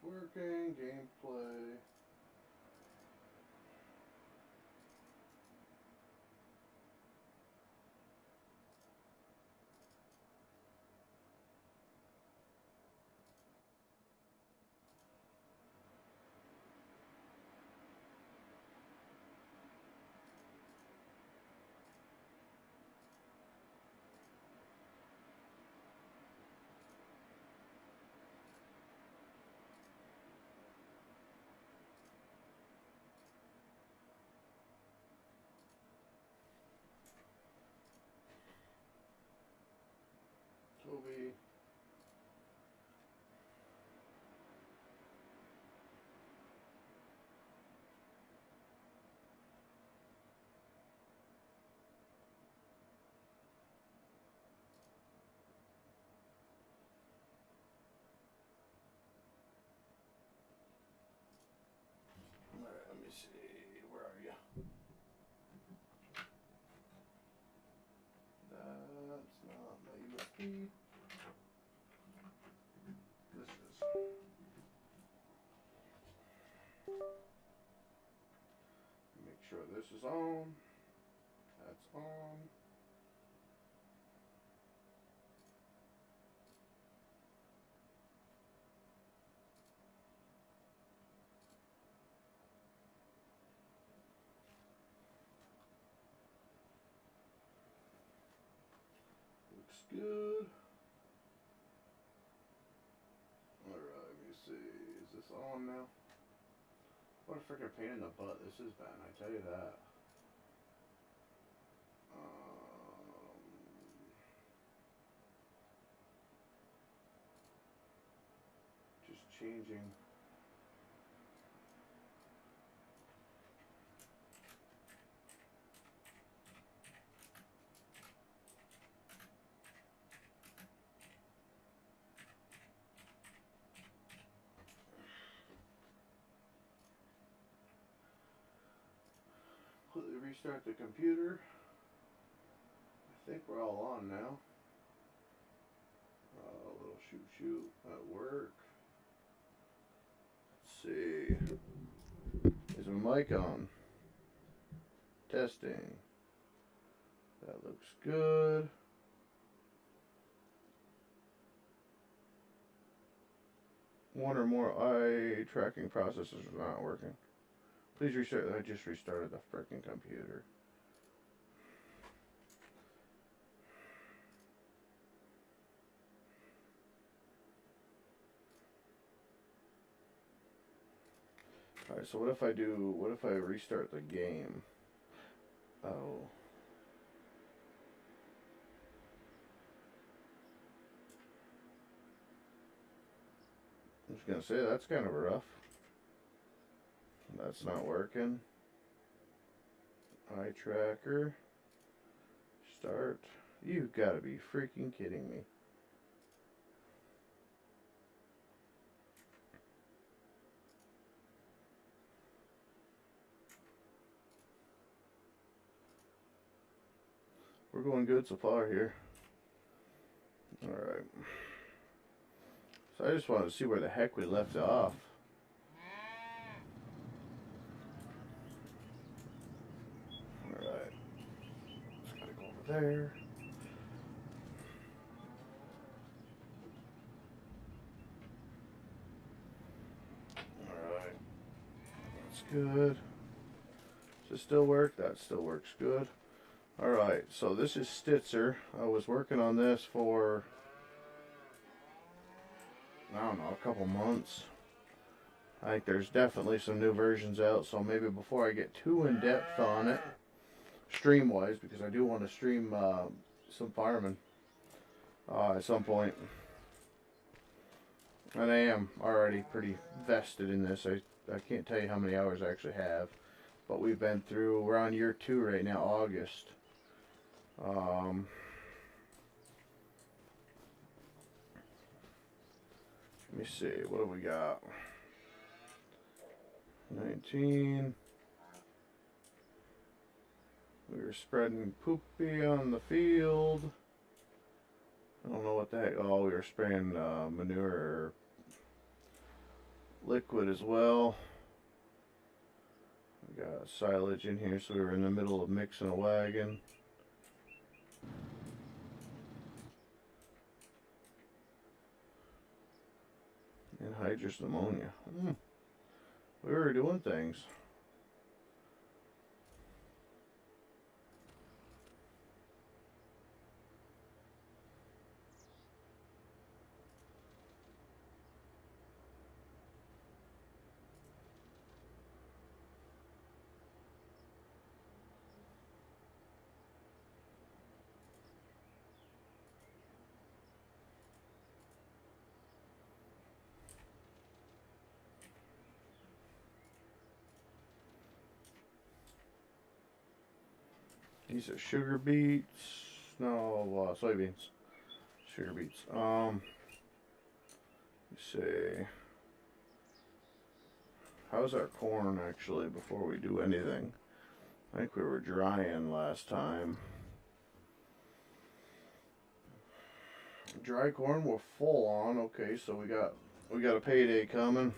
working. Gameplay. Toby. Alright, let me see. Where are you? That's not my USB. This is. Make sure this is on. That's on. Looks good. Alright, let me see. Is this on now? What a freaking pain in the butt this has been, I tell you that. Just changing. Completely restart the computer. I think we're all on now. A little shoot at work. Let's see. Is my mic on? Testing. That looks good. One or more eye tracking processors are not working. Please restart. I just restarted the freaking computer. Alright, so what if I restart the game? Oh. I was gonna say, that's kind of rough. That's not working. Eye tracker. Start. You've got to be freaking kidding me. We're going good so far here. Alright. So I just wanted to see where the heck we left off. Alright. Just gotta go over there. Alright. That's good. Does it still work? That still works good. Alright, so this is Stitzer. I was working on this for, I don't know, a couple months. I think there's definitely some new versions out, so maybe before I get too in depth on it, stream-wise, because I do want to stream some Fireman at some point. And I am already pretty vested in this. I can't tell you how many hours I actually have, but we're on year 2 right now, August. Let me see, what do we got? 19. We were spreading poopy on the field. I don't know what the heck. Oh, we were spraying manure. liquid as well. We got silage in here, so we were in the middle of mixing a wagon. Anhydrous ammonia. We were doing things. These are sugar beets. No, soybeans. Sugar beets. Let's see. How's our corn actually before we do anything? I think we were drying last time. Dry corn, we're full on. Okay, so we got a payday coming.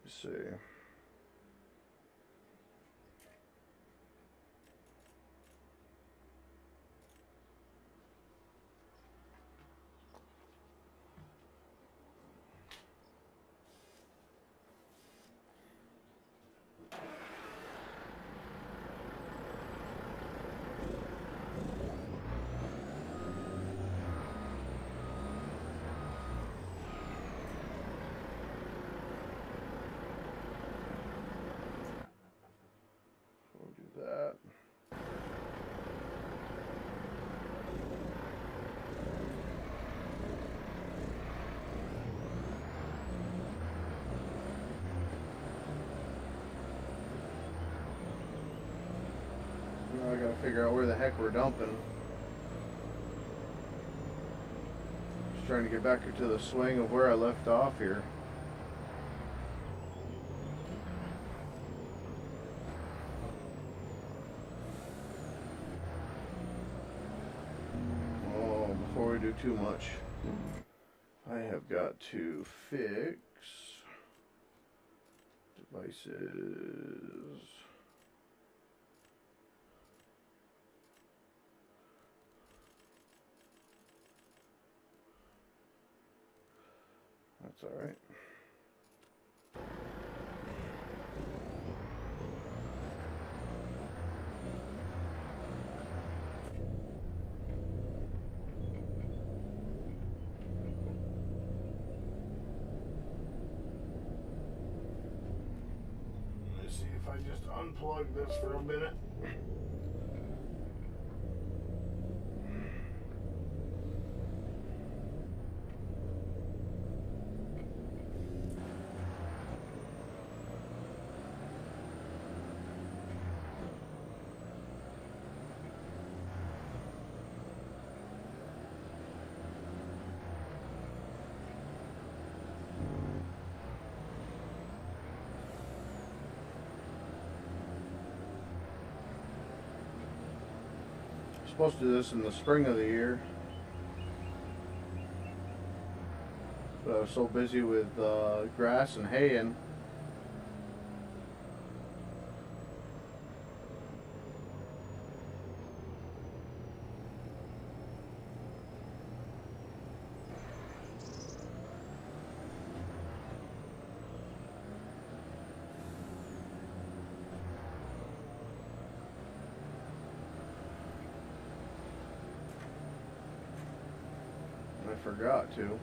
Let's see. That. Now I gotta figure out where the heck we're dumping. Just trying to get back into the swing of where I left off here. Do too much. I have got to fix devices. That's all right. I just unplug this for a minute. Supposed to do this in the spring of the year, but I was so busy with grass and haying. I forgot to.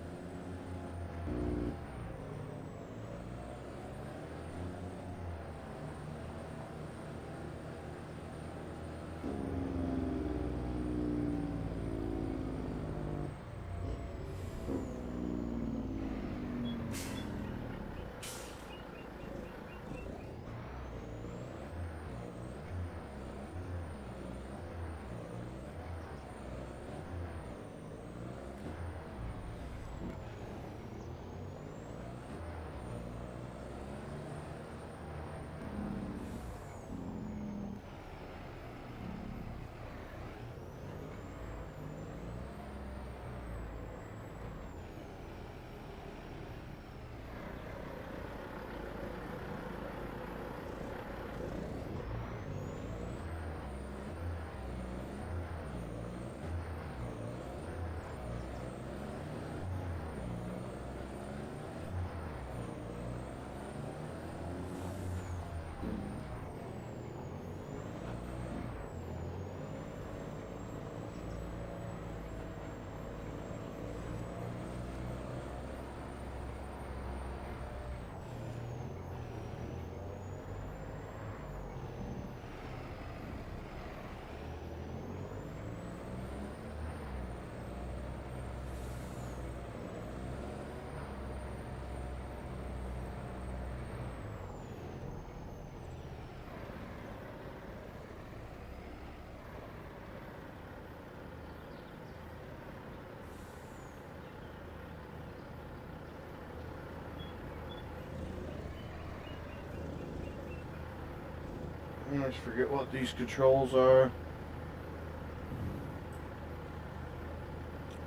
I always forget what these controls are.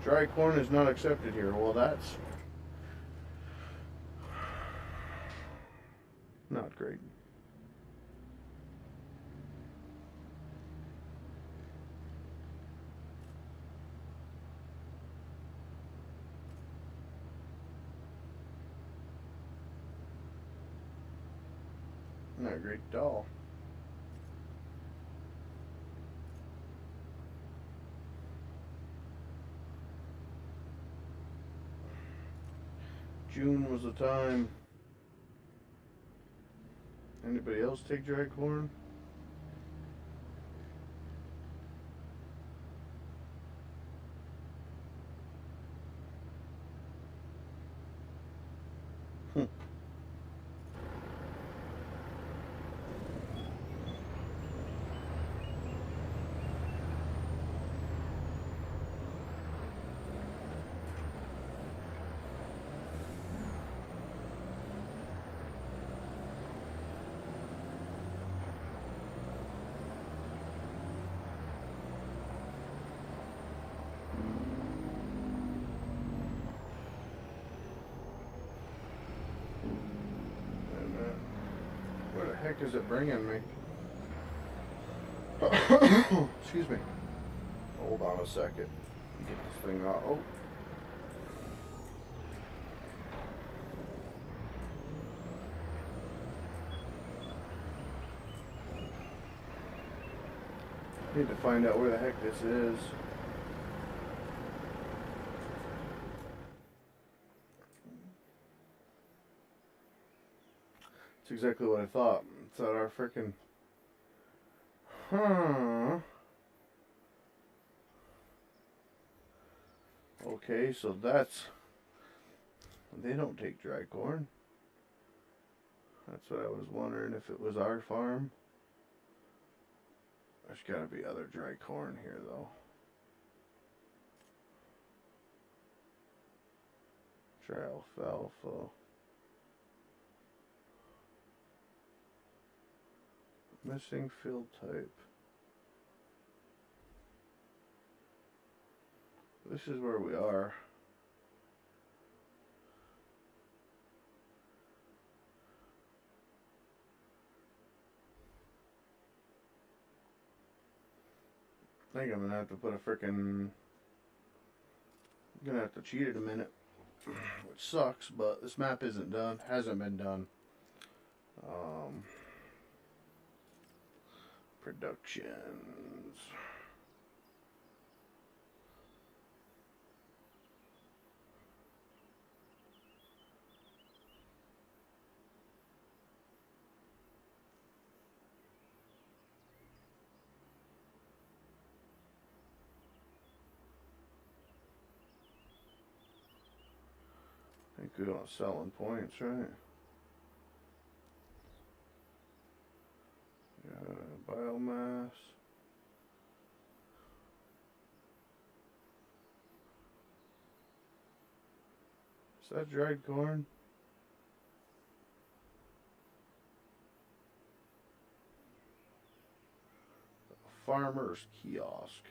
Dry corn is not accepted here. Well, that's not great. Not great at all. June was the time. Anybody else take dry corn? Where the heck is it bringing me? Excuse me. Hold on a second. Get this thing out. Oh. Need to find out where the heck this is. That's exactly what I thought. It's at our frickin'. Okay, so that's. They don't take dry corn. That's what I was wondering if it was our farm. There's gotta be other dry corn here though. Try alfalfa. Missing field type. This is where we are. I think I'm gonna have to put a frickin'. Gonna have to cheat it a minute, which sucks. But this map isn't done. Hasn't been done. Productions. I think we don't sell in points, right? Biomass. Is that dried corn? Farmer's kiosk.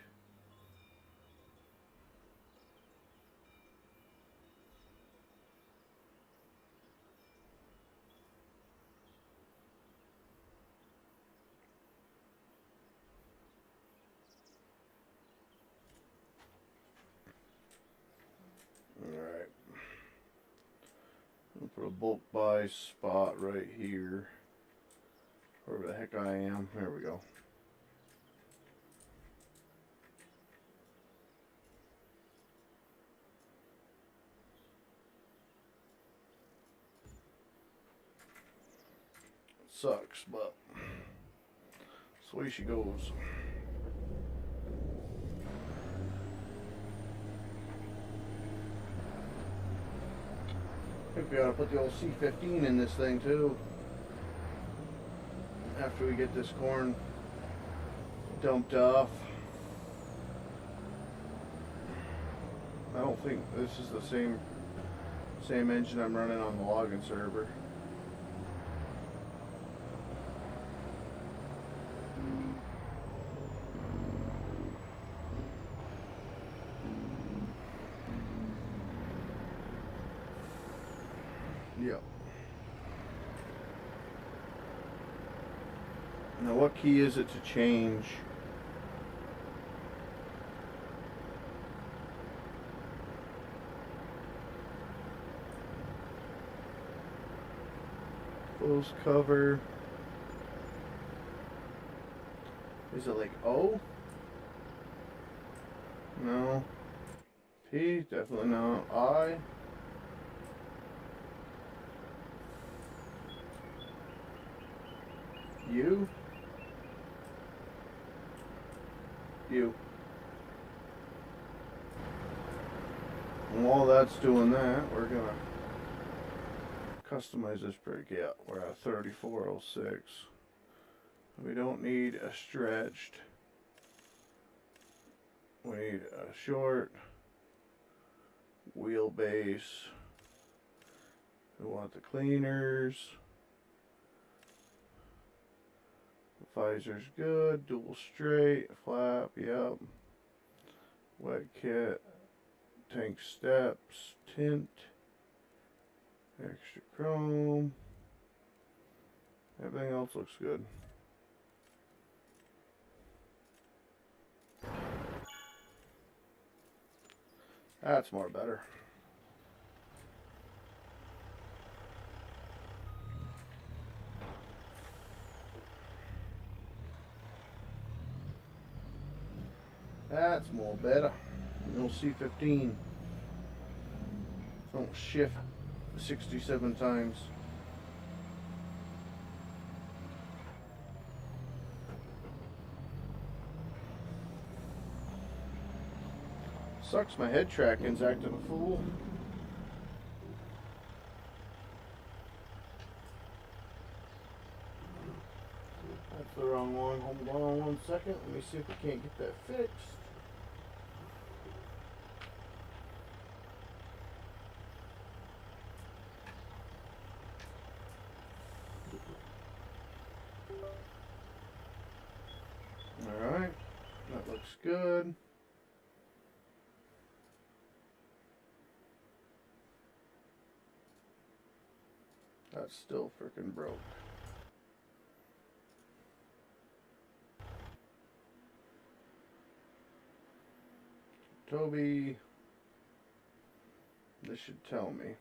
Alright. I'll put a bulk buy spot right here. Wherever the heck I am. There we go. Sucks, but that's the way she goes. I think we ought to put the old C15 in this thing too. After we get this corn dumped off. I don't think this is the same engine I'm running on the login server. Yep. Now what key is it to change? Close cover. Is it like O? No. P? Definitely no. I? U? U. And while that's doing that, we're gonna customize this brick. Yeah, we're at 3406. We don't need a stretched. We need a short wheelbase. We want the cleaners. The visor's good. Dual straight. Flap. Yep. Wet kit. Tank steps. Tint. Extra chrome. Everything else looks good. That's more better. That's more better. You'll see 15. Don't shift 67 times. Sucks my head tracking's acting a fool. That's the wrong one. Hold on 1 second. Let me see if we can't get that fixed. Alright. That looks good. That's still freaking broke. Toby, this should tell me.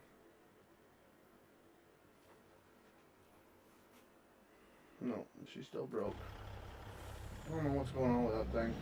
No, she's still broke. I don't know what's going on with that thing.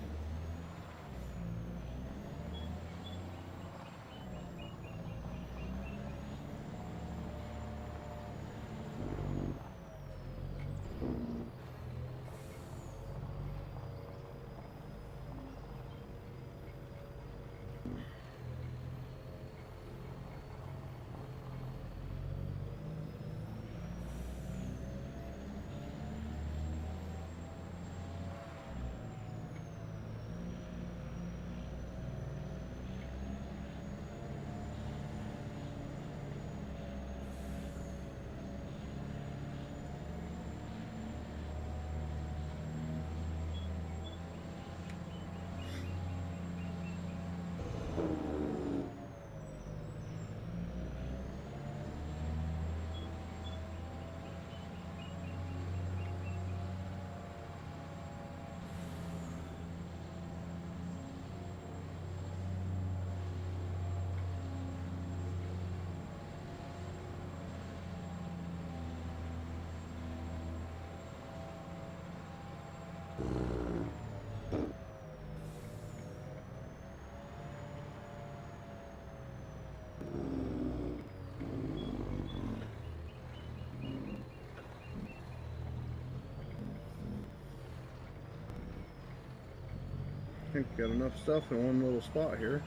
I think we got enough stuff in one little spot here.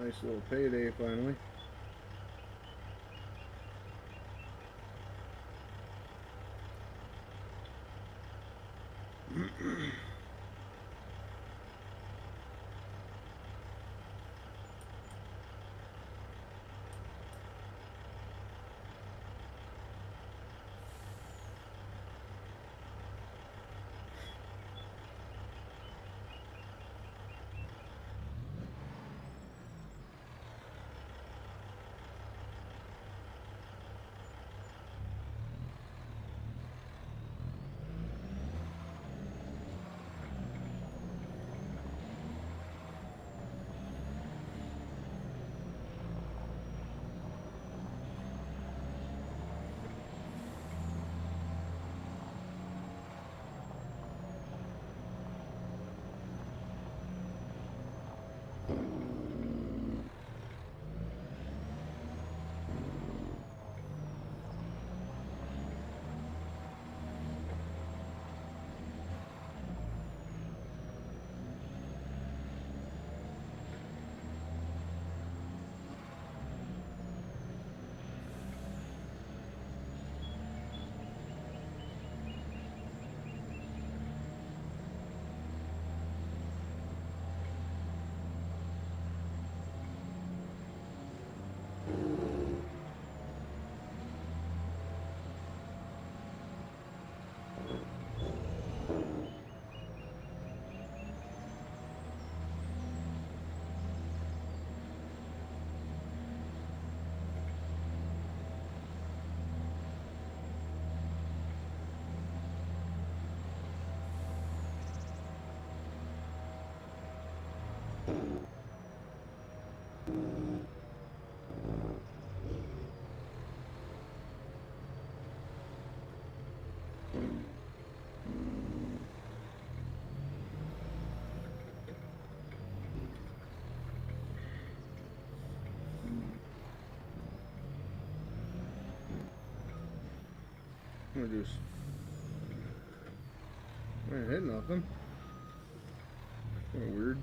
Nice little payday finally. I ain't hit nothing. Kind of weird.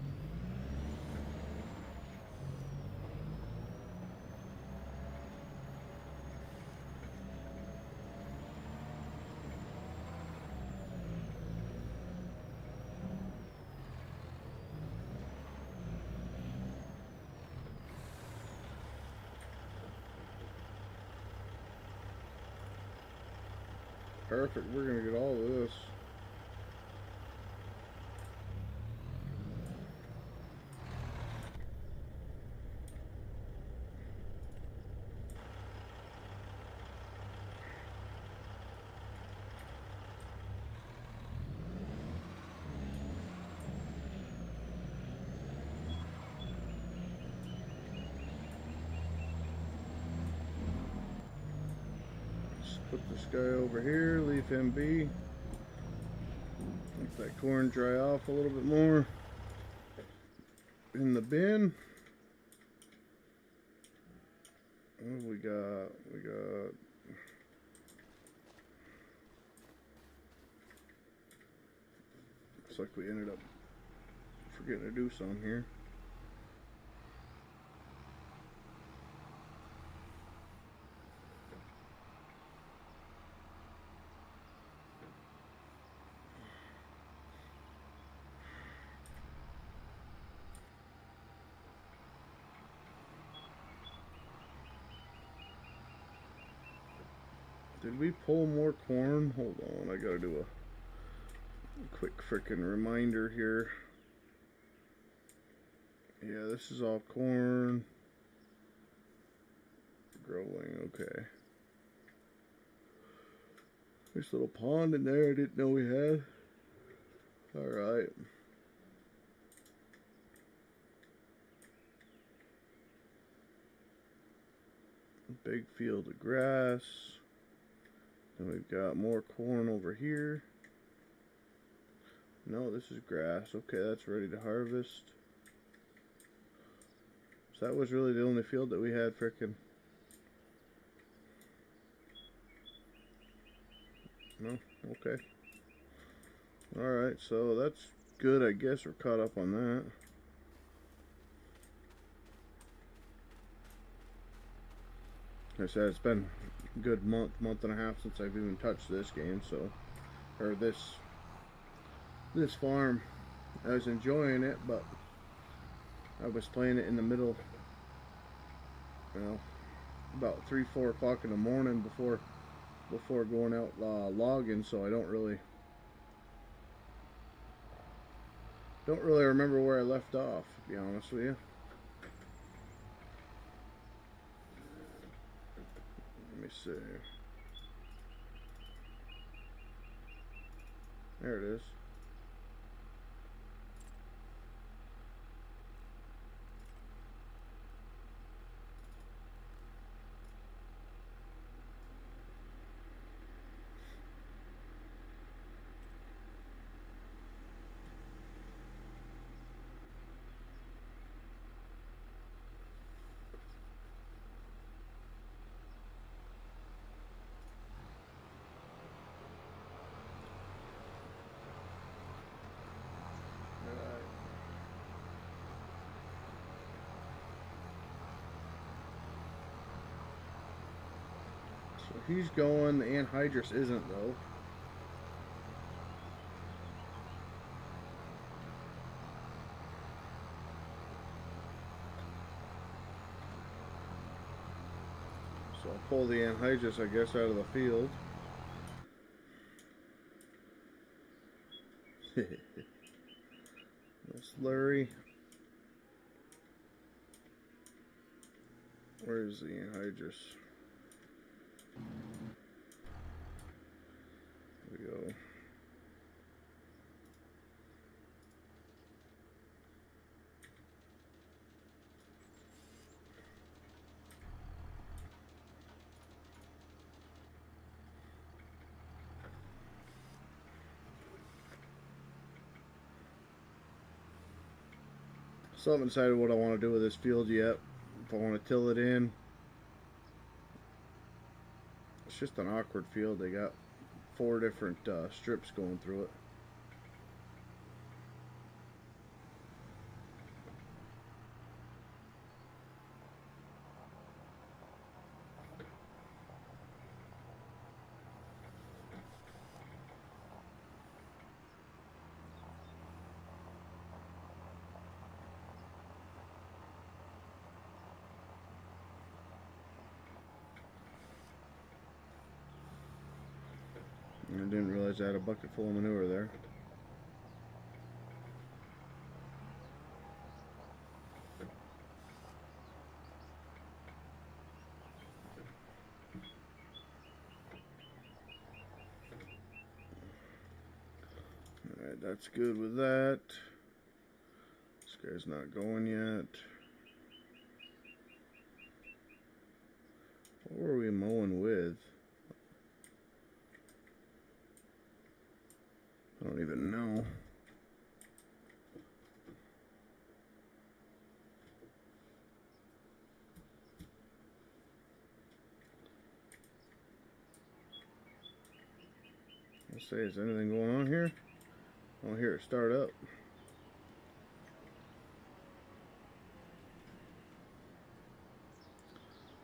Perfect, we're gonna get all of this. Put this guy over here, leave him be. Let that corn dry off a little bit more. In the bin. What do we got? We got looks like we ended up forgetting to do some here. Did we pull more corn? Hold on, I gotta do a quick frickin' reminder here. Yeah, this is all corn. Growing, okay. There's a little pond in there I didn't know we had. Alright. Big field of grass. And we've got more corn over here. No, this is grass. Okay, that's ready to harvest. So that was really the only field that we had frickin'. No? Okay. Alright, so that's good. I guess we're caught up on that. Like I said, it's been a good month and a half since I've even touched this game, so, or this farm. I was enjoying it, but I was playing it in the middle, you know, about 3-4 o'clock in the morning before going out logging, so I don't really remember where I left off, to be honest with you. Let me see. There it is. So he's going, the anhydrous isn't though. So I'll pull the anhydrous, I guess, out of the field. Slurry. Where's the anhydrous? There we go. Still haven't decided what I want to do with this field yet. If I want to till it in. It's just an awkward field. They got 4 different strips going through it. I didn't realize I had a bucket full of manure there. Alright, that's good with that. This guy's not going yet. What were we mowing with? I don't even know. Let's say, is anything going on here? I don't hear it start up.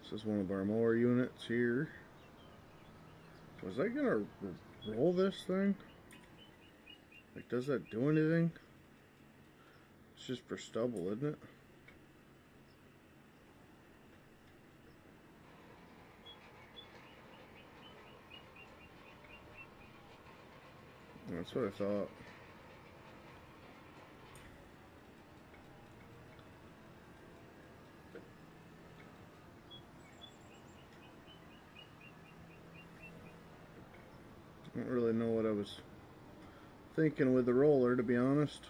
This is one of our mower units here. Was I gonna roll this thing? Like, does that do anything? It's just for stubble, isn't it? That's what I thought. I don't really know what I was thinking with the roller, to be honest.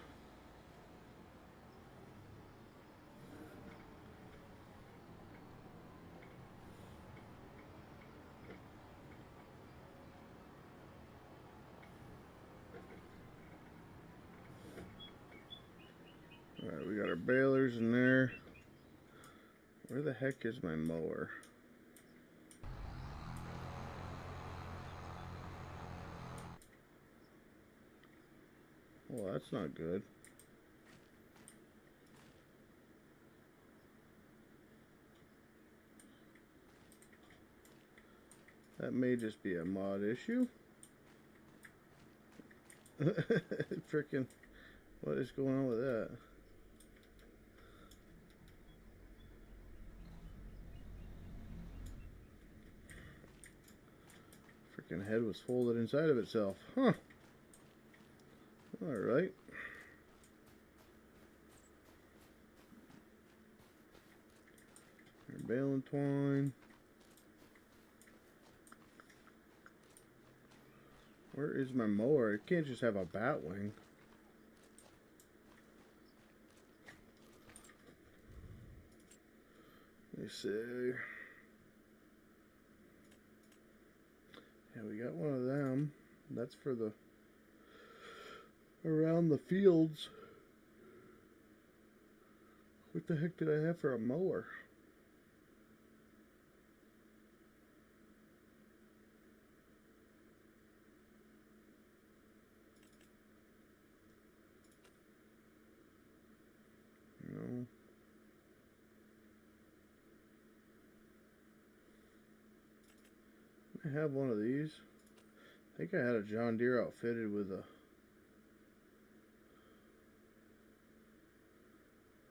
Alright, we got our balers in there. Where the heck is my mower? Well, that's not good. That may just be a mod issue. Freaking, what is going on with that? Freaking head was folded inside of itself. Huh. Alright. Bale and twine. Where is my mower? It can't just have a bat wing. Let me see. Yeah, we got one of them. That's for the around the fields. What the heck did I have for a mower? No. I have one of these. I think I had a John Deere outfitted with a...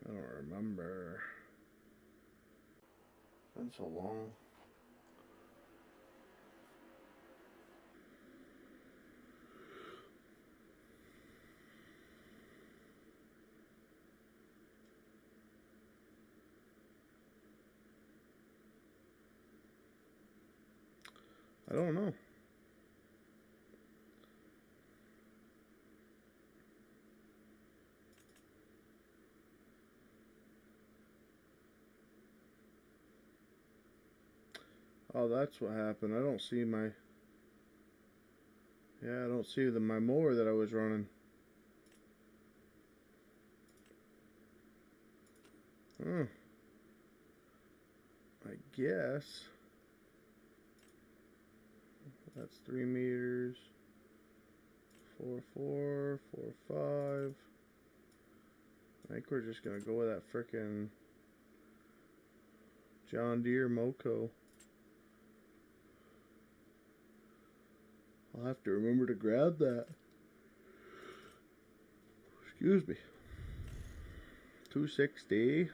I don't remember. It's been so long. I don't know. Oh, that's what happened. I don't see my... Yeah, I don't see my mower that I was running. Oh. I guess. That's 3 meters. 4, 4, 4, 5. I think we're just gonna go with that frickin' John Deere Moco. I'll have to remember to grab that. Excuse me. 260.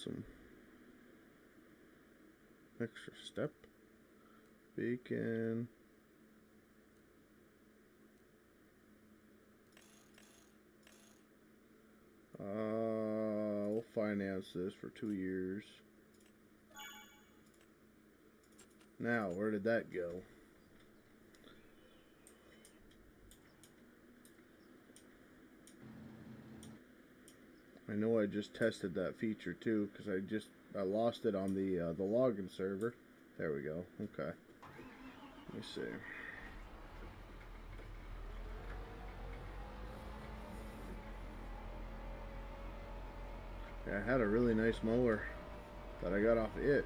Some extra step. Bacon. We'll finance this for 2 years. Now, where did that go? I know I just tested that feature too, because I lost it on the login server. There we go. Okay. Let me see. Yeah, I had a really nice mower that I got off Itch.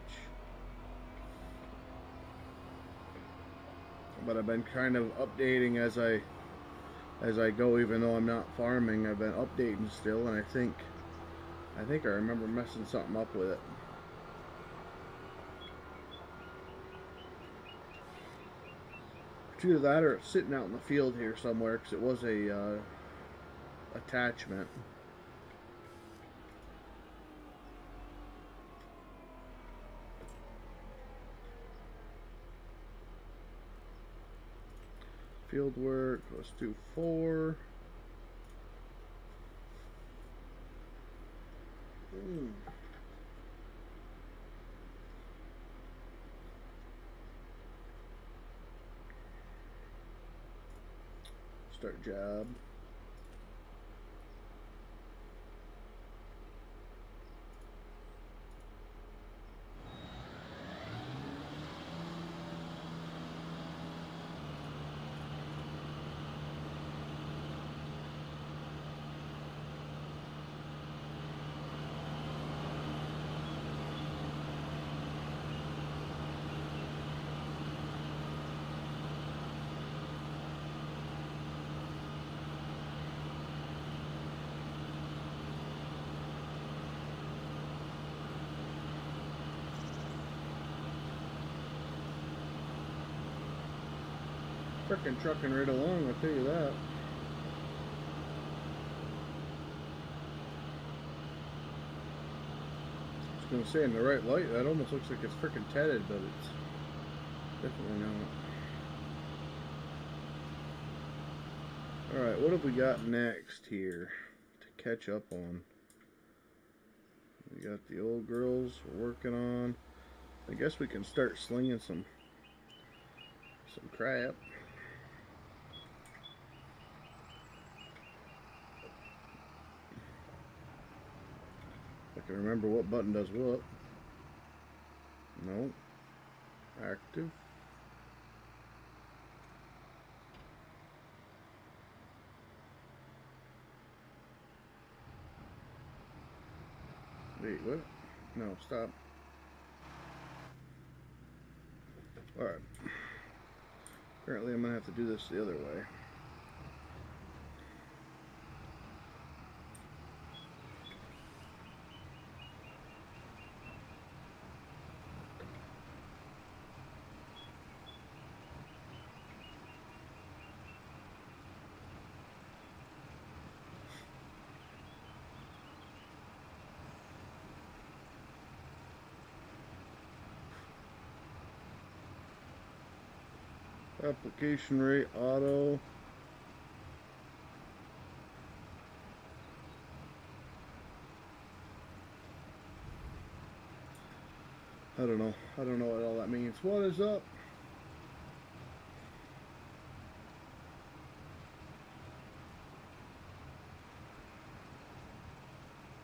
But I've been kind of updating as I go, even though I'm not farming. I've been updating still, and I think I remember messing something up with it. Either that or it's sitting out in the field here somewhere, because it was a attachment. Field work, let's do 4. Start job. Frickin' trucking right along, I'll tell you that. I was gonna say, in the right light, that almost looks like it's frickin' tethered, but it's definitely not. Alright, what have we got next here to catch up on? We got the old girls we're working on. I guess we can start slinging some crap. I can remember what button does what. No. Active. Wait, what? No, stop. Alright. Apparently I'm going to have to do this the other way. Application rate, auto. I don't know. I don't know what all that means. What is up?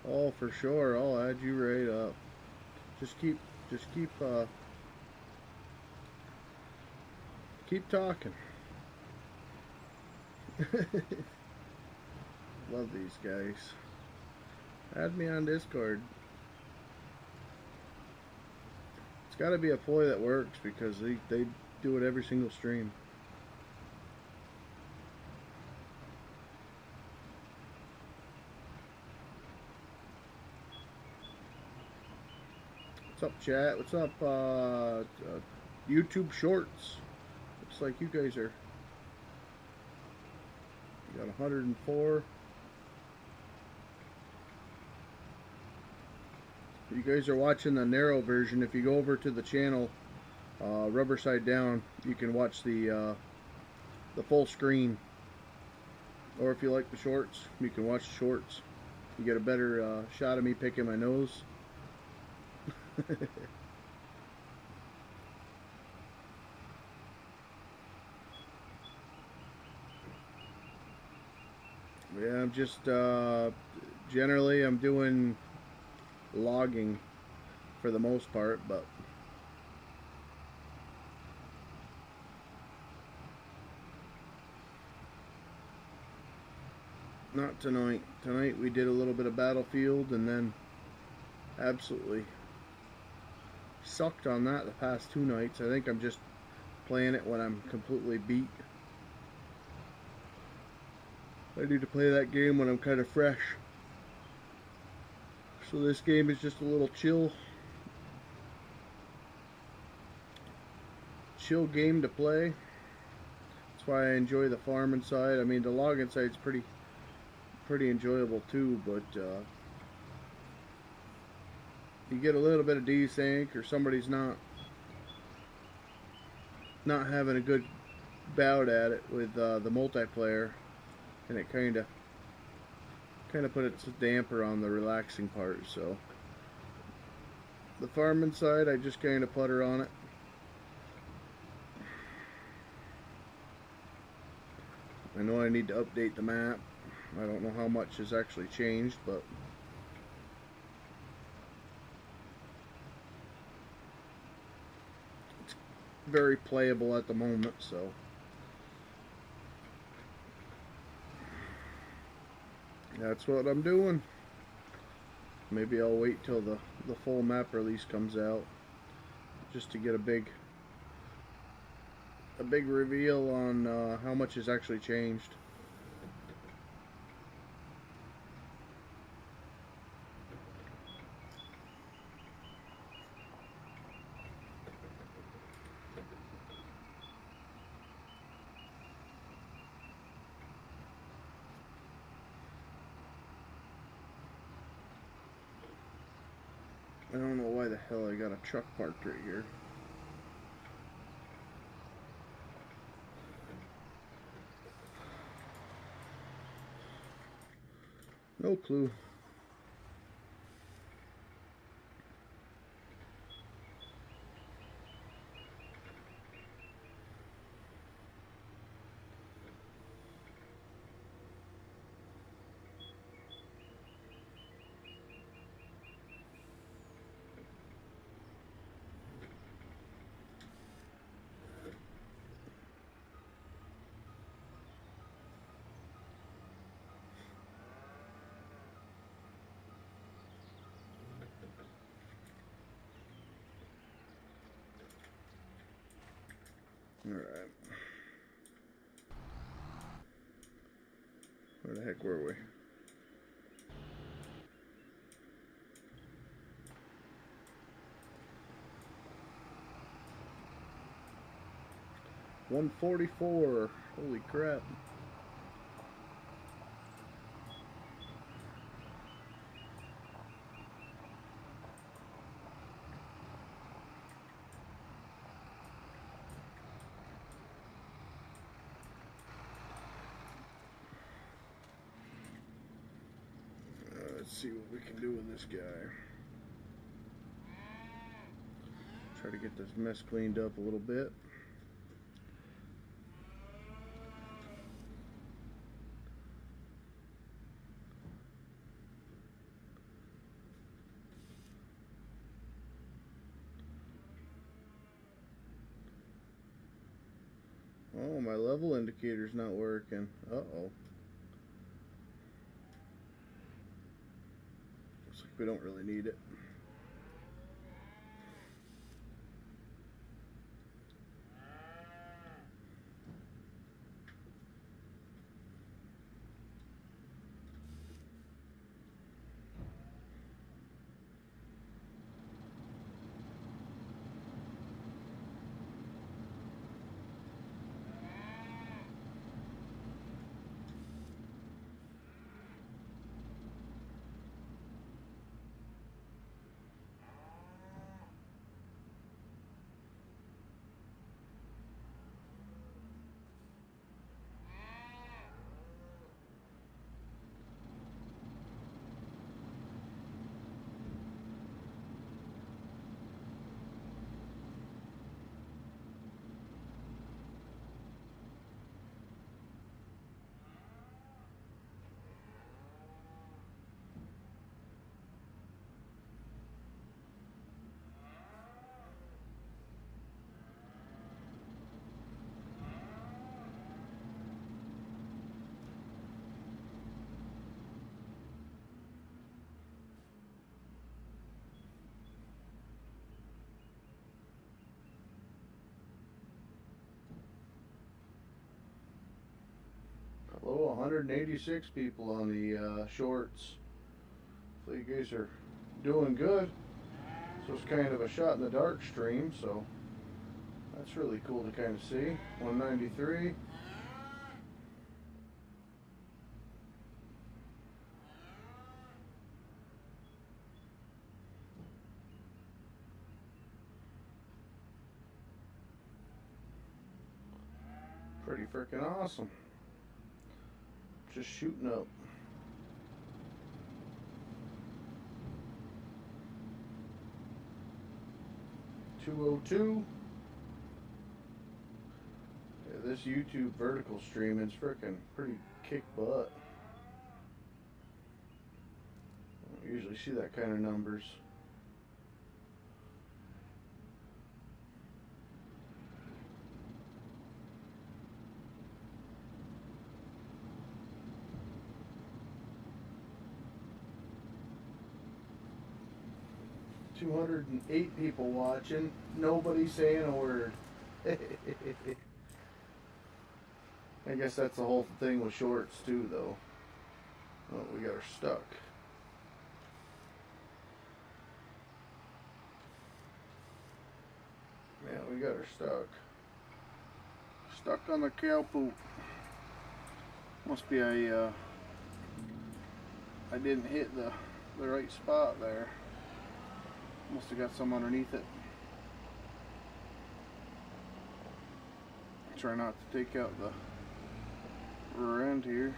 Oh, for sure. I'll add you right up. Just keep talking. Love these guys. Add me on Discord. It's got to be a ploy that works because they do it every single stream. What's up, chat? What's up, YouTube Shorts? Looks like you guys are... You got 104. You guys are watching the narrow version. If you go over to the channel, Rubber Side Down, you can watch the full screen. Or if you like the shorts, you can watch the shorts. You get a better shot of me picking my nose. Yeah, I'm just generally I'm doing logging for the most part, but not tonight. Tonight we did a little bit of Battlefield and then absolutely sucked on that the past 2 nights. I think I'm just playing it when I'm completely beat. I need to play that game when I'm kind of fresh. So this game is just a little chill game to play. That's why I enjoy the farming side. I mean, the logging side's pretty enjoyable too, but you get a little bit of desync or somebody's not having a good bout at it with the multiplayer, and it kind of put its damper on the relaxing part. So the farming side, I just kind of putter on it. I know I need to update the map. I don't know how much has actually changed, but it's very playable at the moment, so that's what I'm doing. Maybe I'll wait till the full map release comes out just to get a big reveal on how much has actually changed. I don't know why the hell I got a truck parked right here. No clue. Alright. Where the heck were we? $144. Holy crap. Let's see what we can do with this guy. Try to get this mess cleaned up a little bit. Oh, my level indicator's not working. Uh-oh. Looks like we don't really need it. Hello, 186 people on the shorts. Hopefully you guys are doing good. So it's kind of a shot in the dark stream, so that's really cool to kind of see. 193. Pretty freaking awesome. Just shooting up. 202. Yeah, this YouTube vertical stream is freaking pretty kick butt. I don't usually see that kind of numbers. $208 people watching, nobody saying a word. I guess that's the whole thing with shorts too, though. Oh, we got her stuck. Yeah, we got her stuck. Stuck on the cow poop. Must be I didn't hit the right spot there. Must have got some underneath it. Try not to take out the rear end here.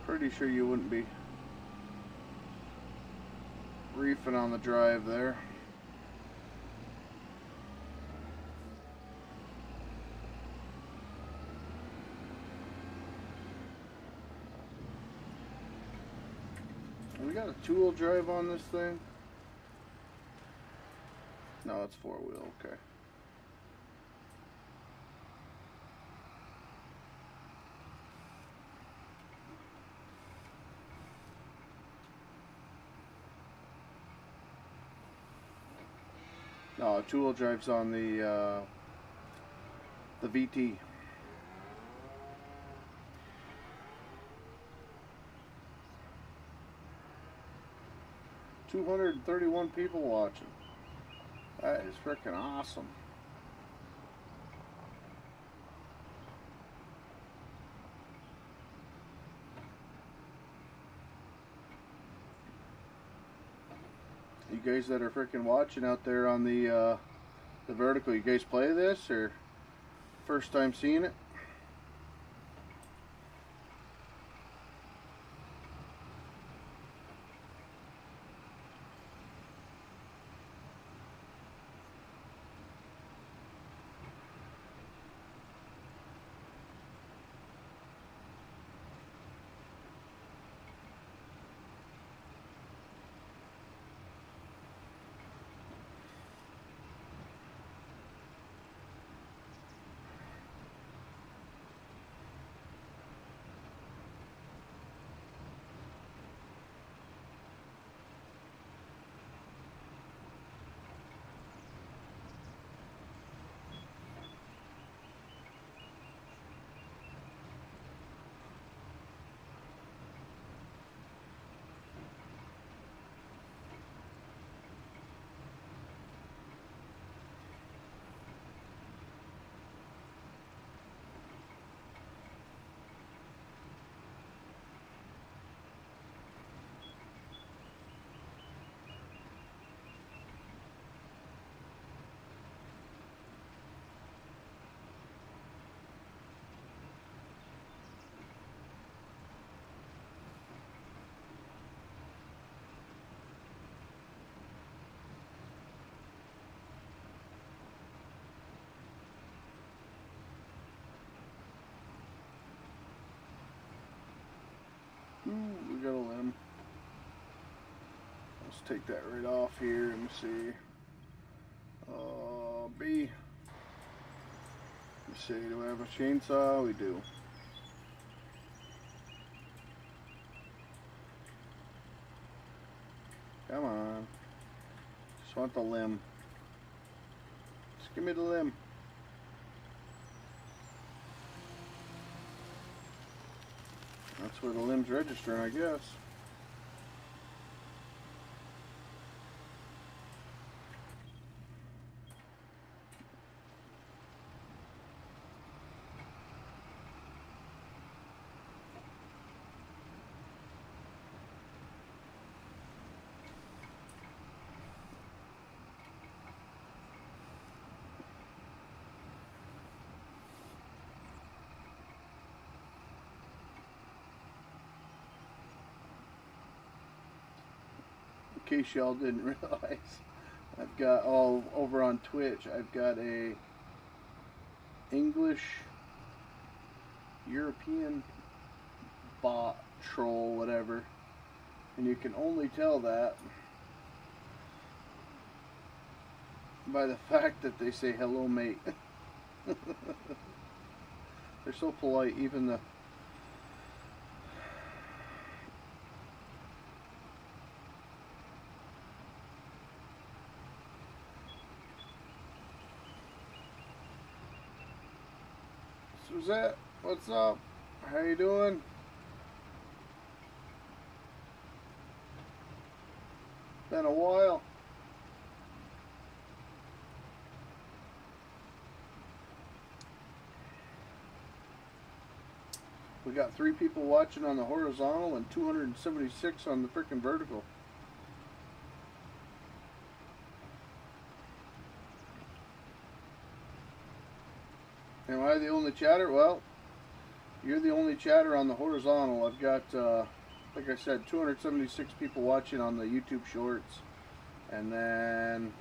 Pretty sure you wouldn't be reefing on the drive there. We got a two-wheel drive on this thing? No, it's four-wheel, okay. No, two-wheel drive's on the VT. $231 people watching. That is freaking awesome. You guys that are freaking watching out there on the vertical, you guys play this or first time seeing it? We got a limb. Let's take that right off here. Let me see. B. Let's see, do I have a chainsaw? We do. Come on. Just want the limb. Just give me the limb. That's where the limb's registering, I guess. In case y'all didn't realize, I've got all over on Twitch, I've got a English European bot troll, whatever, and you can only tell that by the fact that they say hello mate. They're so polite, even the Suzette, what's up? How you doing? Been a while. We got 3 people watching on the horizontal and 276 on the freaking vertical. Am I the only chatter? Well, you're the only chatter on the horizontal. I've got, like I said, 276 people watching on the YouTube Shorts. And then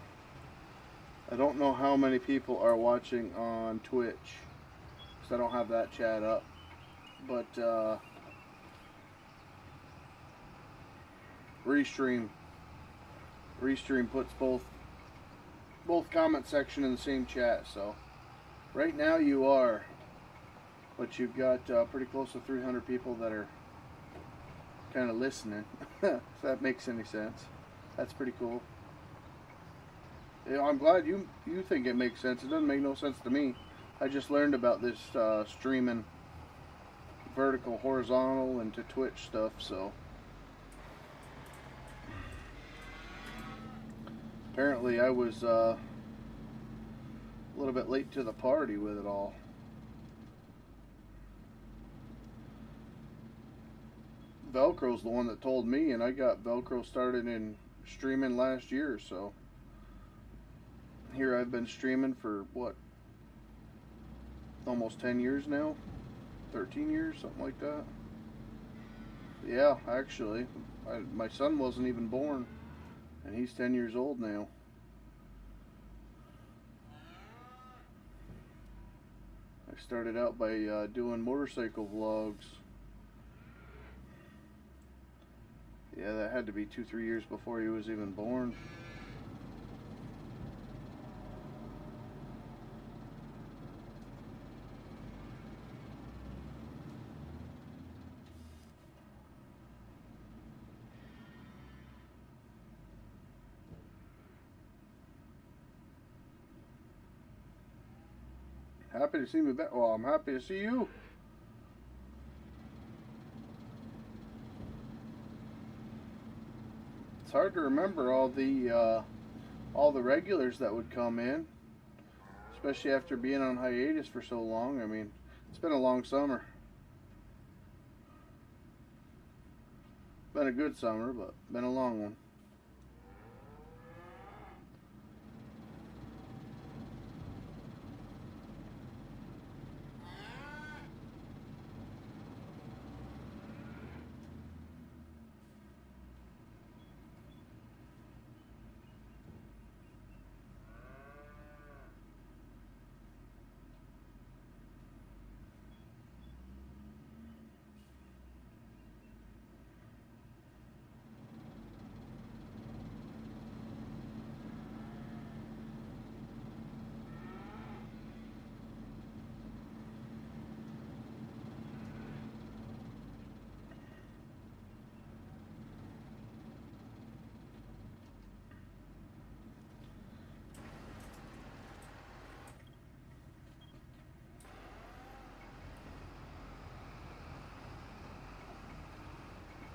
I don't know how many people are watching on Twitch, because I don't have that chat up. But Restream puts both comment section in the same chat. So right now you are, but you've got pretty close to 300 people that are kind of listening. If that makes any sense. That's pretty cool. Yeah, I'm glad you think it makes sense. It doesn't make no sense to me. I just learned about this streaming vertical, horizontal, and to Twitch stuff, so apparently I was a little bit late to the party with it all. Velcro's the one that told me, and I got Velcro started in streaming last year, so here I've been streaming for what, almost 10 years now, 13 years, something like that. Yeah, actually, my son wasn't even born, and he's 10 years old now. I started out by doing motorcycle vlogs. Yeah, that had to be 2-3 years before he was even born. Happy to see me back. Well, I'm happy to see you. It's hard to remember all the regulars that would come in, especially after being on hiatus for so long. I mean, it's been a long summer. Been a good summer, but been a long one.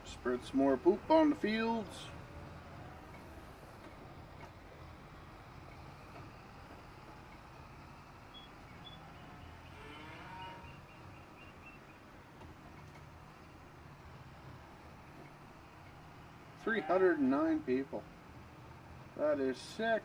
Spread some more poop on the fields. $309 people. That is sick.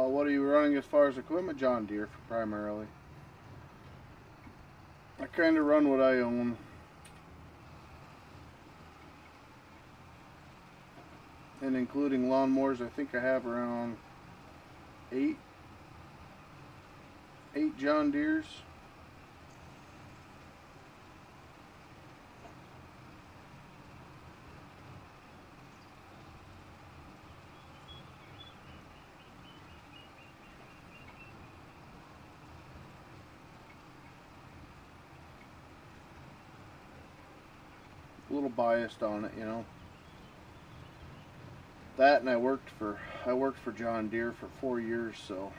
What are you running as far as equipment? John Deere primarily. I kind of run what I own. And including lawnmowers, I think I have around 8 John Deeres. A little biased on it, you know. That, and I worked for John Deere for 4 years, so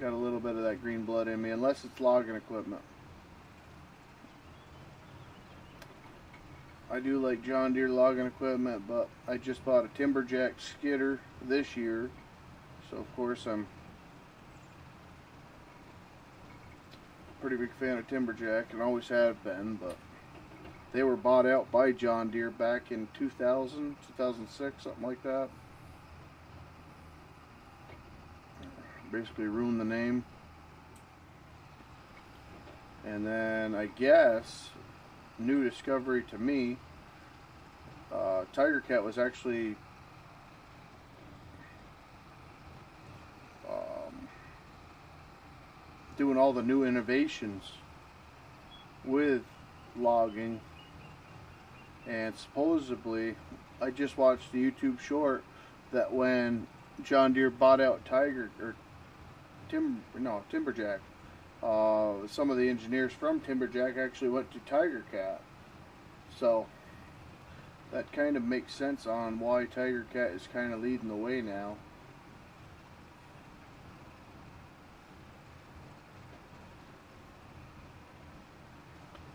got a little bit of that green blood in me, unless it's logging equipment. I do like John Deere logging equipment, but I just bought a Timberjack skidder this year, so of course I'm a pretty big fan of Timberjack and always have been, but they were bought out by John Deere back in 2000, 2006, something like that. Basically ruined the name. And then I guess, new discovery to me, Tiger Cat was actually doing all the new innovations with logging, and supposedly I just watched the YouTube short that when John Deere bought out Timberjack, some of the engineers from Timberjack actually went to Tiger Cat, so that kind of makes sense on why Tiger Cat is kind of leading the way now.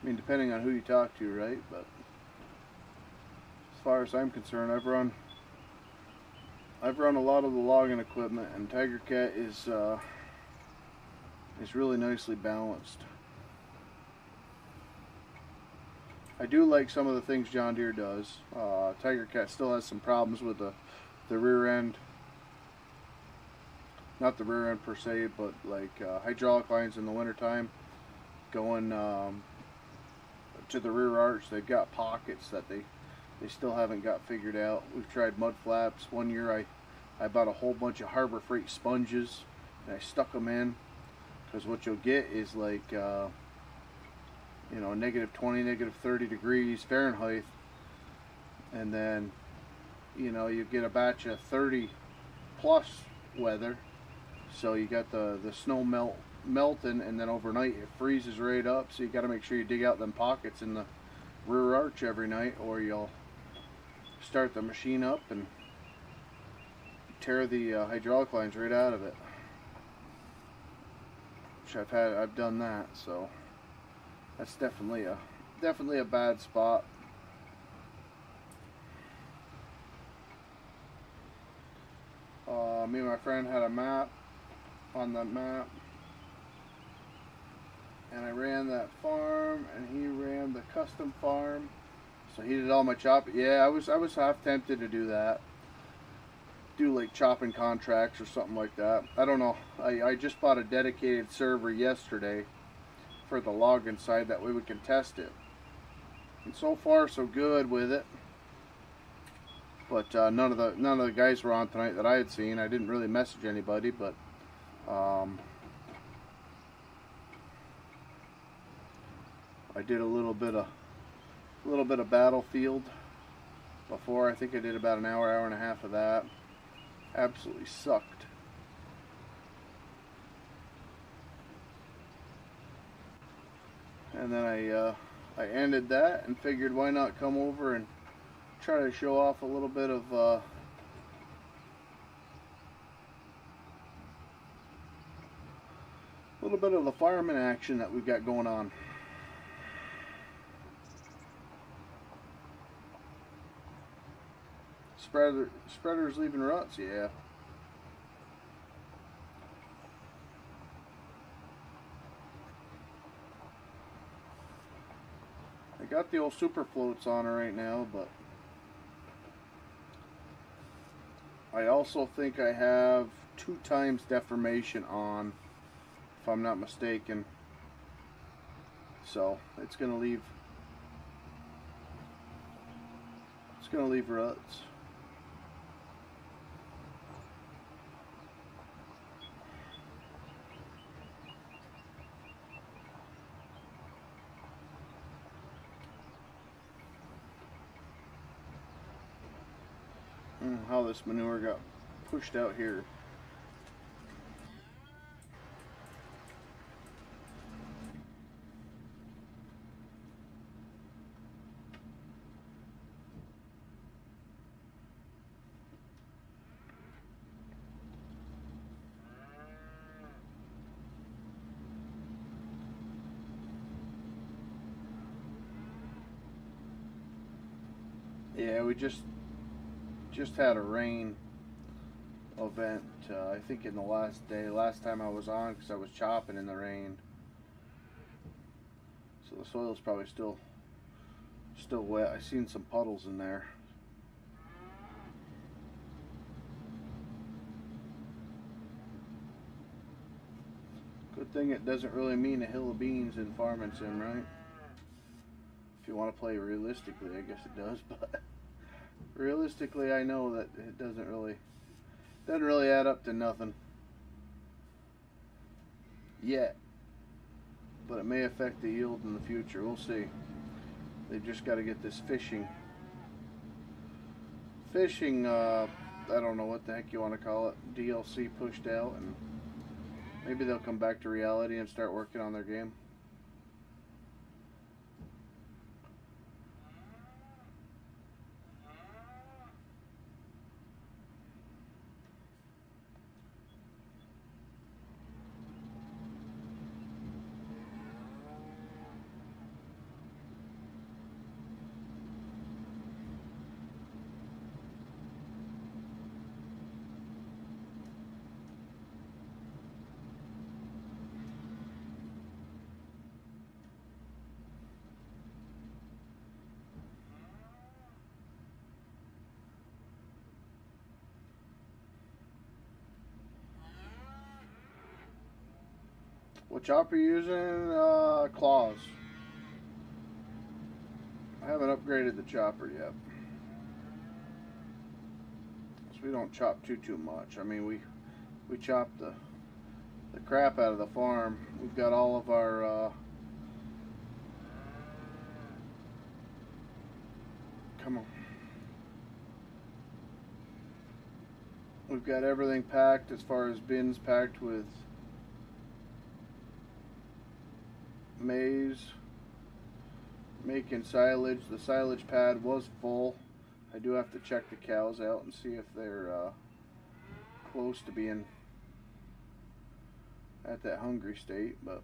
I mean, depending on who you talk to, right? But as far as I'm concerned, I've run a lot of the logging equipment, and Tiger Cat is really nicely balanced. I do like some of the things John Deere does. Tiger Cat still has some problems with the rear end. Not the rear end per se, but like hydraulic lines in the wintertime going to the rear arch. They've got pockets that they still haven't got figured out. We've tried mud flaps. One year I bought a whole bunch of Harbor Freight sponges and I stuck them in, because what you'll get is like negative 20, negative 30 degrees Fahrenheit, and then you get a batch of 30 plus weather, so you got the snow melting, and then overnight it freezes right up, so you got to make sure you dig out them pockets in the rear arch every night, or you'll start the machine up and tear the hydraulic lines right out of it, which I've done that, so that's definitely a bad spot. Me and my friend had a map. On that map, and I ran that farm, and he ran the custom farm, so he did all my chopping. Yeah, I was half tempted to do that, do like chopping contracts or something like that. I don't know. I just bought a dedicated server yesterday for the login side, that way we can test it, and so far so good with it. But none of the guys were on tonight that I had seen. I didn't really message anybody, but I did a little bit of Battlefield before. I think I did about an hour and a half of that. Absolutely sucked. And then I ended that and figured, why not come over and try to show off a little bit of the fireman action that we've got going on. Spreaders leaving ruts, yeah. I got the old super floats on her right now, but I also think I have 2 times deformation on, if I'm not mistaken. So it's gonna leave ruts. How this manure got pushed out here. Yeah, we just had a rain event. I think in the last time I was on, because I was chopping in the rain. So the soil's probably still wet. I seen some puddles in there. Good thing it doesn't really mean a hill of beans in Farming Sim, right? If you want to play realistically, I guess it does, but realistically, I know that it doesn't really add up to nothing yet. But it may affect the yield in the future. We'll see. They've just got to get this fishing, I don't know what the heck you want to call it, DLC pushed out, and maybe they'll come back to reality and start working on their game. What chopper are you using? Claws. I haven't upgraded the chopper yet. So we don't chop too much. I mean, we chop the crap out of the farm. We've got all of our come on. We've got everything packed as far as bins packed with maize, making silage. The silage pad was full. I do have to check the cows out and see if they're close to being at that hungry state, but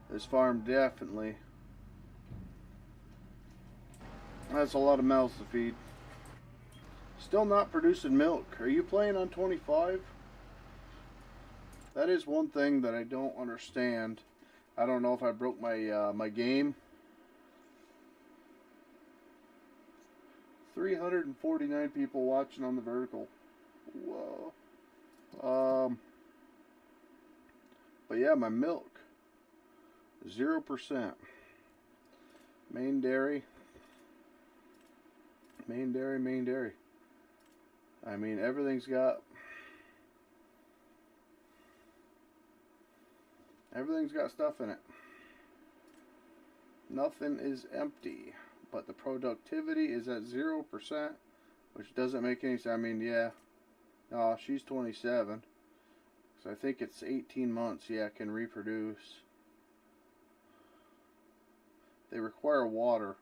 this farm definitely has a lot of mouths to feed. Still not producing milk. Are you playing on 25? That is one thing that I don't understand. I don't know if I broke my my game. 349 people watching on the vertical. Whoa. But yeah, my milk 0%. Main dairy. I mean, everything's got stuff in it. Nothing is empty, but the productivity is at 0%, which doesn't make any sense. I mean, yeah, no, she's 27, so I think it's 18 months. Yeah, can reproduce. They require water,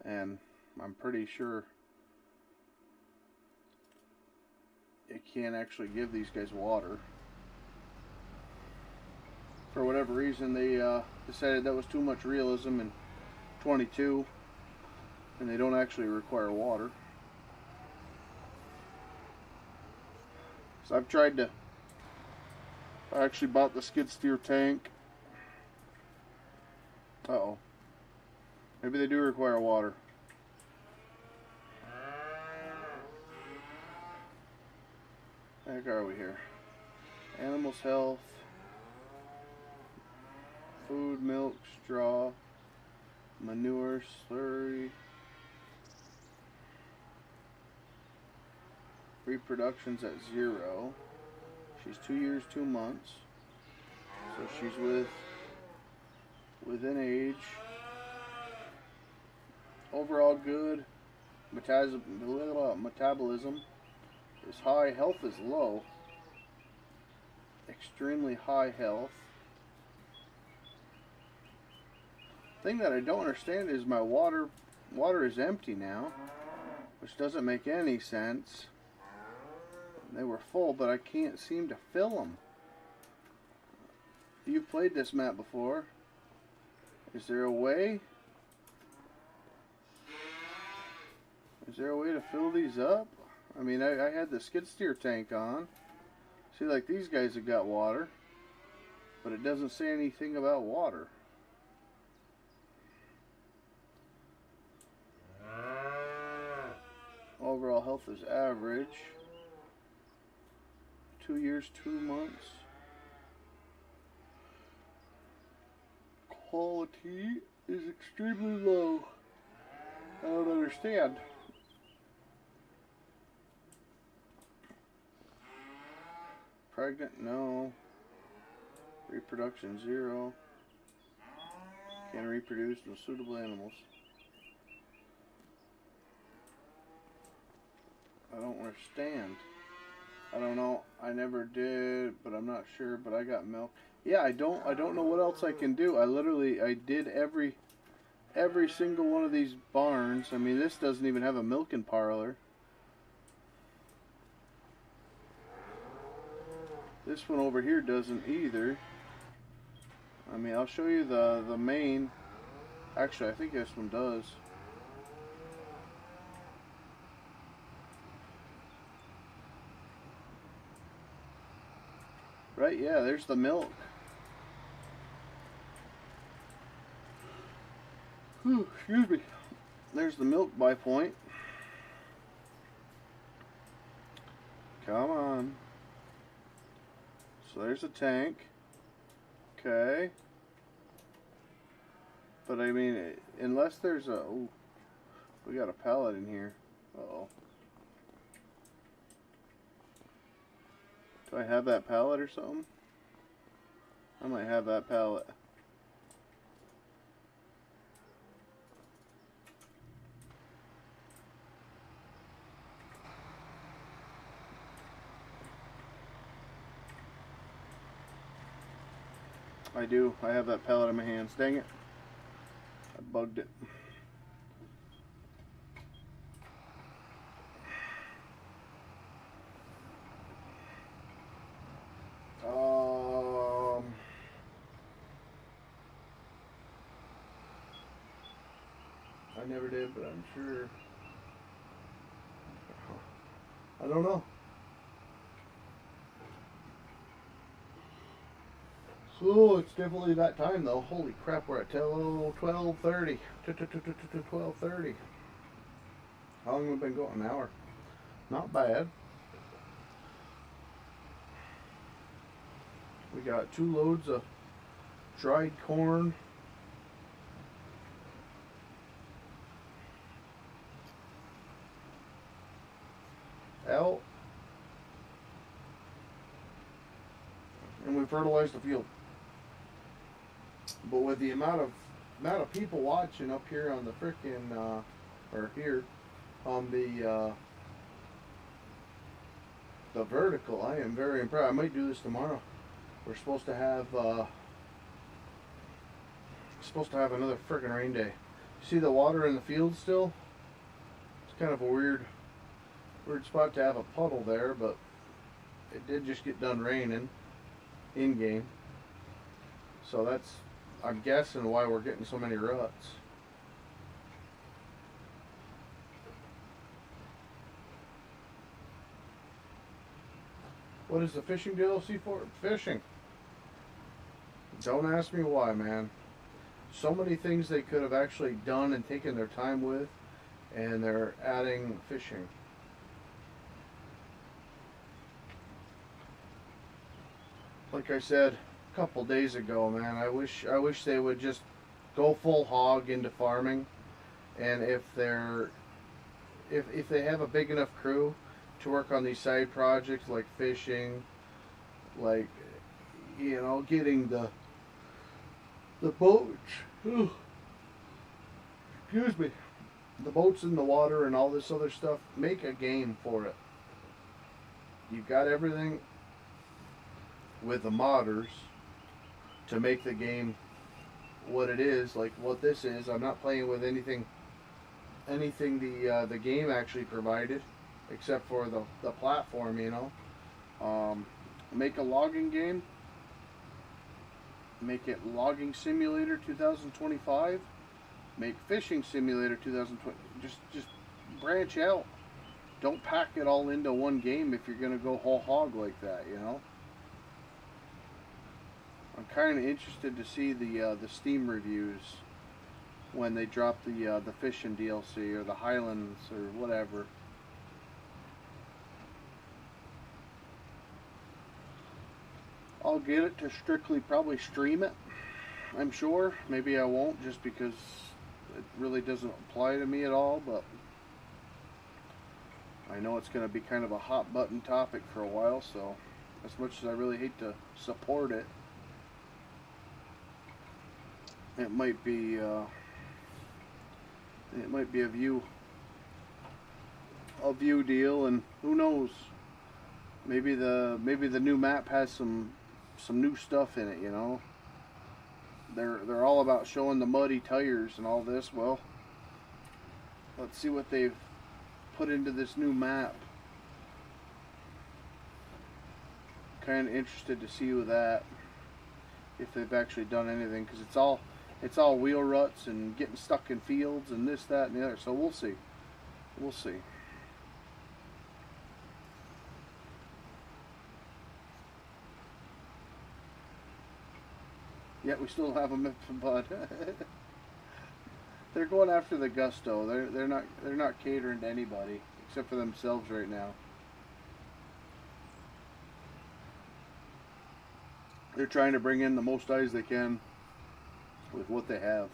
and I'm pretty sure it can't actually give these guys water. For whatever reason, they decided that was too much realism in 22, and they don't actually require water. So I've tried to. I actually bought the skid steer tank. Uh-oh. Maybe they do require water. What the heck are we here? Animals' health. Food, milk, straw, manure, slurry. Reproduction's at 0. She's 2 years, 2 months. So she's within age. Overall good. Metabolism is high. Health is low. Extremely high health. Thing that I don't understand is my water is empty now, which doesn't make any sense. They were full, but I can't seem to fill them. You've played this map before. Is there a way? Is there a way to fill these up? I mean, I had the skid steer tank on. See, like these guys have got water, but it doesn't say anything about water. Overall health is average. 2 years, 2 months. Quality is extremely low. I don't understand. Pregnant? No. Reproduction? 0. Can reproduce no suitable animals. I don't understand. I don't know. I never did, but I'm not sure. But I got milk. Yeah, I don't know what else I can do. I did every single one of these barns. I mean, this doesn't even have a milking parlor. This one over here doesn't either. I mean, I'll show you the main. Actually, I think this one does. Right, yeah, there's the milk. Whew, excuse me. There's the milk buy point. Come on. So there's a tank. Okay. But I mean, unless there's a... Ooh, we got a pallet in here. Uh-oh. Do I have that pallet or something? I might have that pallet. I do. I have that pallet in my hands. Dang it. I bugged it. I never did, but I'm sure. I don't know. So it's definitely that time though. Holy crap, we're at 12:30. 12:30. How long have we been going? An hour. Not bad. We got 2 loads of dried corn. Out. And we fertilized the field. But with the amount of people watching up here on the frickin' or here on the vertical, I am very impressed. I might do this tomorrow. We're supposed to have another frickin' rain day. See the water in the field still? It's kind of a weird spot to have a puddle there, but it did just get done raining in game. So that's, I'm guessing, why we're getting so many ruts. What is the fishing DLC for? Fishing. Don't ask me why, man. So many things they could have actually done and taken their time with, and they're adding fishing. Like I said a couple days ago, man, I wish they would just go full hog into farming, and if they have a big enough crew to work on these side projects like fishing, like, you know, getting the boats, excuse me, the boats in the water and all this other stuff, make a game for it. You've got everything with the modders to make the game what it is, like what this is. I'm not playing with anything the game actually provided, except for the platform, you know. Make a logging game. Make it Logging Simulator 2025. Make Fishing Simulator 2020. Just branch out. Don't pack it all into one game if you're going to go whole hog like that, you know. I'm kind of interested to see the Steam reviews when they drop the fishing DLC or the Highlands or whatever. I'll get it to strictly probably stream it, I'm sure. Maybe I won't, just because it really doesn't apply to me at all, but I know it's going to be kind of a hot button topic for a while, so as much as I really hate to support it, it might be a view deal, and who knows? Maybe the new map has some new stuff in it, you know. They're all about showing the muddy tires and all this. Well, let's see what they've put into this new map. Kind of interested to see with that, if they've actually done anything, because it's all wheel ruts and getting stuck in fields and this, that, and the other. So we'll see. We'll see. Yet we still have them, but they're going after the gusto. They're not catering to anybody except for themselves right now. They're trying to bring in the most eyes they can with what they have.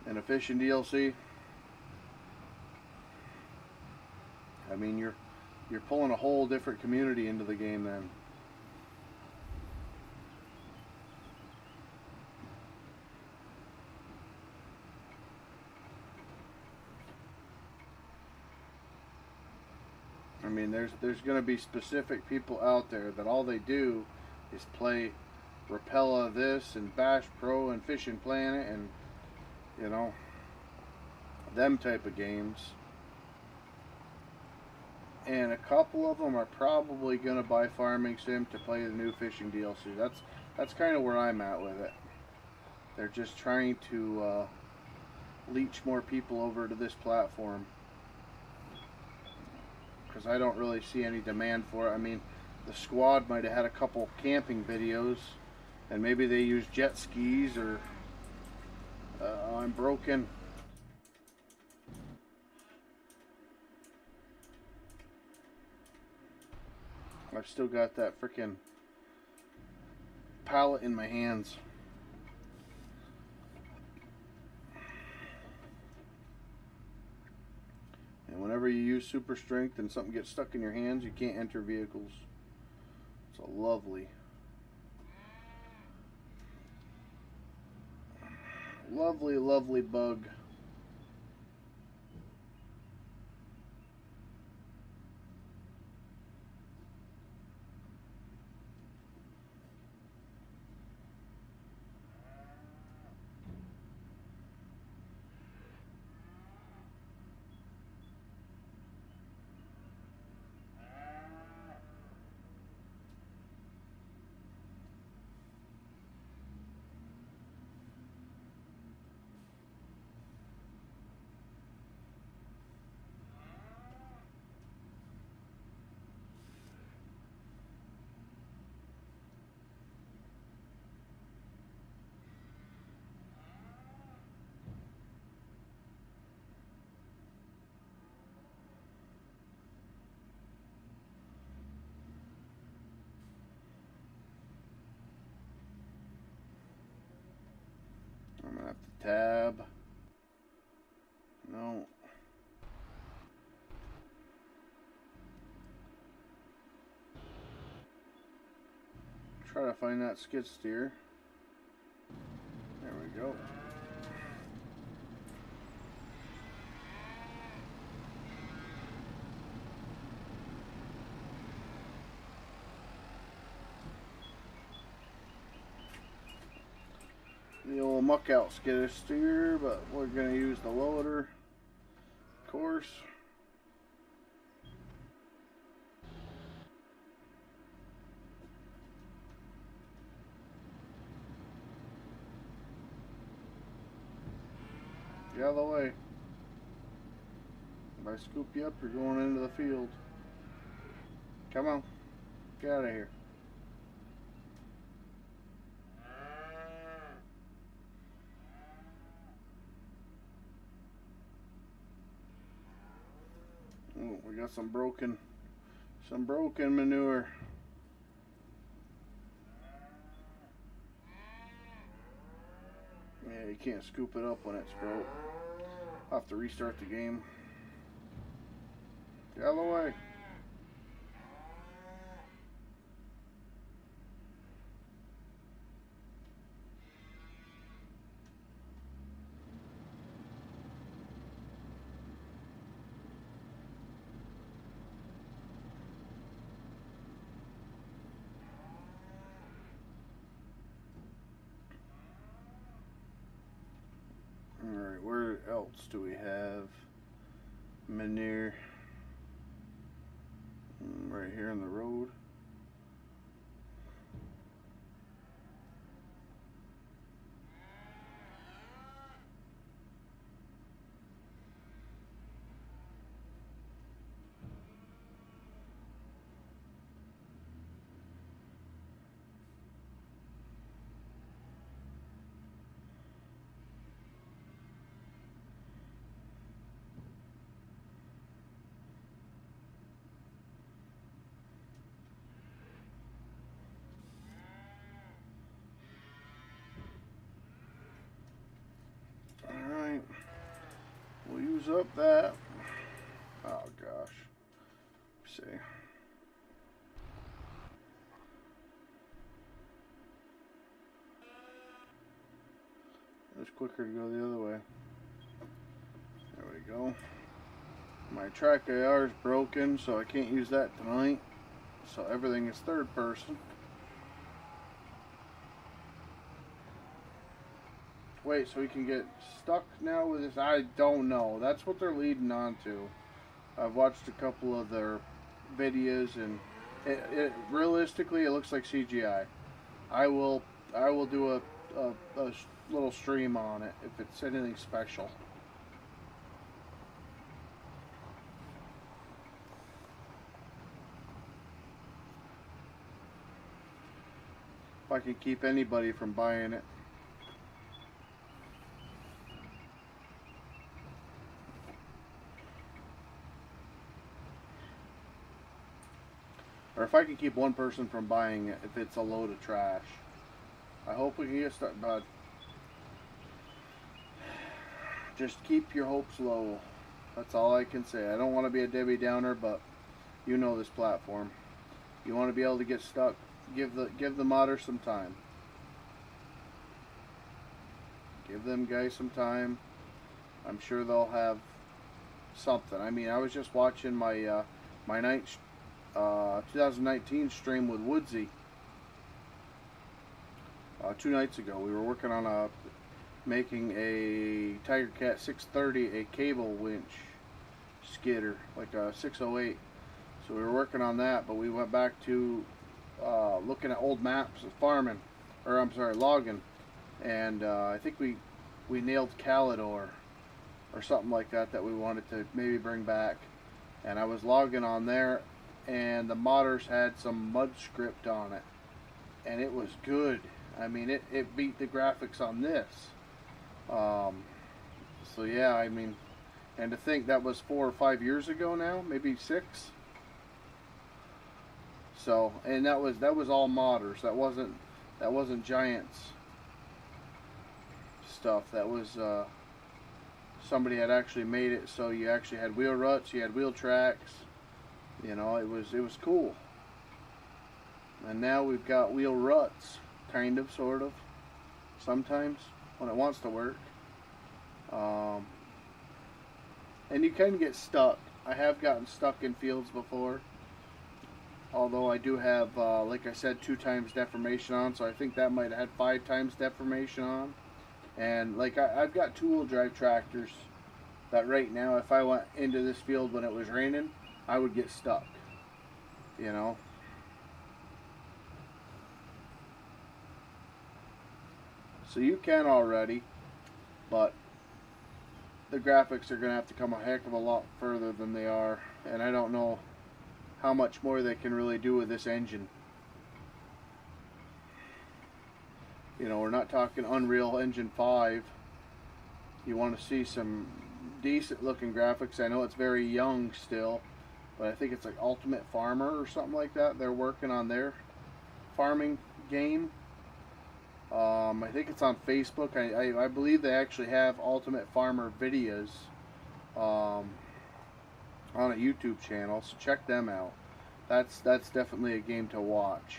And a fishing DLC, I mean, you're pulling a whole different community into the game then. I mean, there's going to be specific people out there that all they do is play Rapala this and Bash Pro and Fishing Planet and, you know, them type of games. And a couple of them are probably going to buy Farming Sim to play the new fishing DLC. That's kind of where I'm at with it. They're just trying to leech more people over to this platform, because I don't really see any demand for it. I mean, the squad might have had a couple camping videos, and maybe they use jet skis, or I'm broken. I've still got that freaking pallet in my hands. And whenever you use super strength and something gets stuck in your hands, you can't enter vehicles. It's a lovely, lovely, lovely bug. I'm gonna have to tab. No. Try to find that skid steer. There we go. The old muck out skid steer, but we're going to use the loader, of course. Get out of the way. If I scoop you up, you're going into the field. Come on. Get out of here. Oh, we got some broken manure. Yeah, you can't scoop it up when it's broke. I'll have to restart the game. Get out of the way. Alright, where else do we have manure? Right here on the road. Alright, we'll use up that. Oh gosh. Let's see. It's quicker to go the other way. There we go. My track AR is broken, so I can't use that tonight. So everything is third person. Wait, so we can get stuck now with this? I don't know. That's what they're leading on to. I've watched a couple of their videos, and realistically, it looks like CGI. I will do a little stream on it if it's anything special. If I can keep anybody from buying it. Or if I can keep one person from buying it if it's a load of trash. I hope we can get started, but just keep your hopes low. That's all I can say. I don't want to be a Debbie Downer, but you know this platform. You want to be able to get stuck, give the modders some time. Give them guys some time. I'm sure they'll have something. I mean, I was just watching my my 2019 stream with Woodsy 2 nights ago. We were working on making a Tiger Cat 630, a cable winch skidder, like a 608. So we were working on that, but we went back to looking at old maps of farming, or I'm sorry, logging, and I think we nailed Calidor or something like that we wanted to maybe bring back. And I was logging on there, and the modders had some mud script on it, and it was good. I mean, it beat the graphics on this. So yeah, I mean, and to think that was 4 or 5 years ago now, maybe 6. So, and that was all modders. That wasn't Giants stuff. That was somebody had actually made it so you actually had wheel ruts, you had wheel tracks. You know, it was cool. And now we've got wheel ruts, kind of, sort of, sometimes when it wants to work. And you can get stuck. I have gotten stuck in fields before. Although I do have, like I said, 2 times deformation on, so I think that might have had 5 times deformation on. And like I've got 2-wheel drive tractors that right now, if I went into this field when it was raining, I would get stuck, you know. So you can already, but the graphics are going to have to come a heck of a lot further than they are, and I don't know how much more they can really do with this engine. You know, we're not talking Unreal Engine 5. You want to see some decent looking graphics. I know it's very young still, but I think it's like Ultimate Farmer or something like that. They're working on their farming game. I think it's on Facebook. I believe they actually have Ultimate Farmer videos on a YouTube channel, so check them out. That's definitely a game to watch.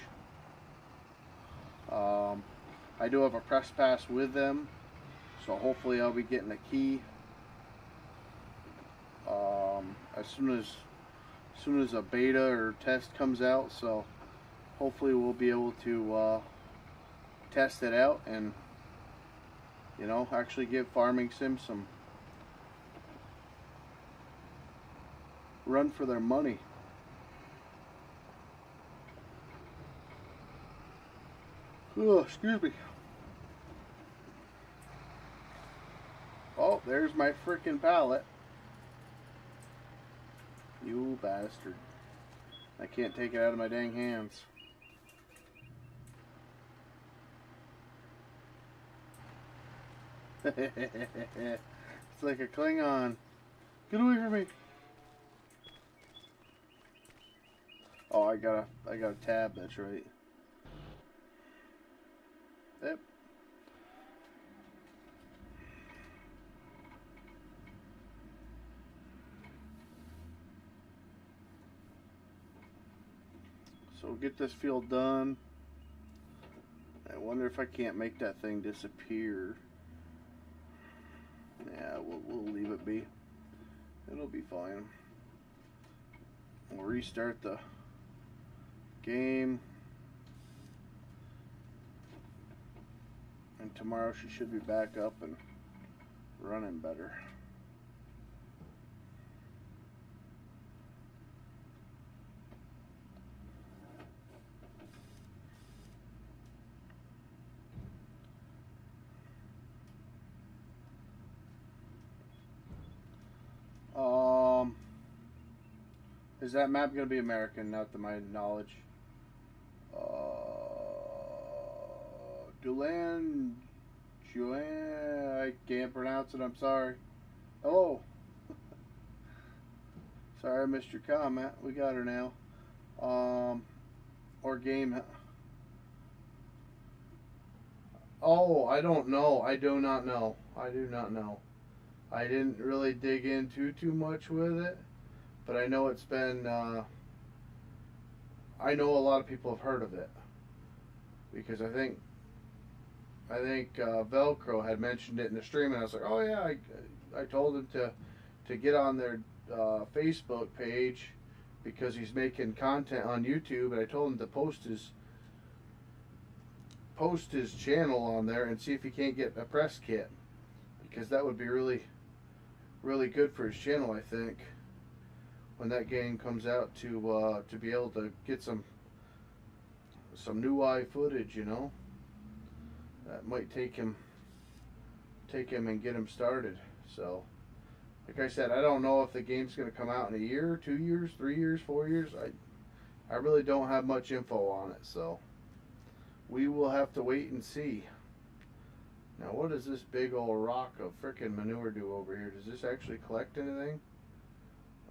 I do have a press pass with them, so hopefully I'll be getting a key as soon as a beta or test comes out. So hopefully we'll be able to test it out and, you know, actually give Farming Sim some run for their money. Oh, excuse me. Oh, there's my frickin' pallet. You bastard. I can't take it out of my dang hands. It's like a Klingon. Get away from me. Oh, I got a tab, that's right. Yep. So we'll get this field done. I wonder if I can't make that thing disappear. Yeah, we'll leave it be. It'll be fine. We'll restart the game. And tomorrow she should be back up and running better. Is that map going to be American? Not to my knowledge. Juan, I can't pronounce it. I'm sorry. Hello. Sorry I missed your comment. We got her now. Or game. Oh, I don't know. I do not know. I do not know. I didn't really dig into too much with it, but I know it's been. I know a lot of people have heard of it because I think Velcro had mentioned it in the stream, and I was like, oh yeah, I told him to get on their Facebook page because he's making content on YouTube, and I told him to post his channel on there and see if he can't get a press kit, because that would be really good for his channel, I think, when that game comes out, to be able to get some new eye footage, you know. That might take him and get him started. So, like I said, I don't know if the game's going to come out in a year, 2 years, 3 years, 4 years. I really don't have much info on it, so we will have to wait and see. Now, what does this big old rock of frickin' manure do over here? Does this actually collect anything?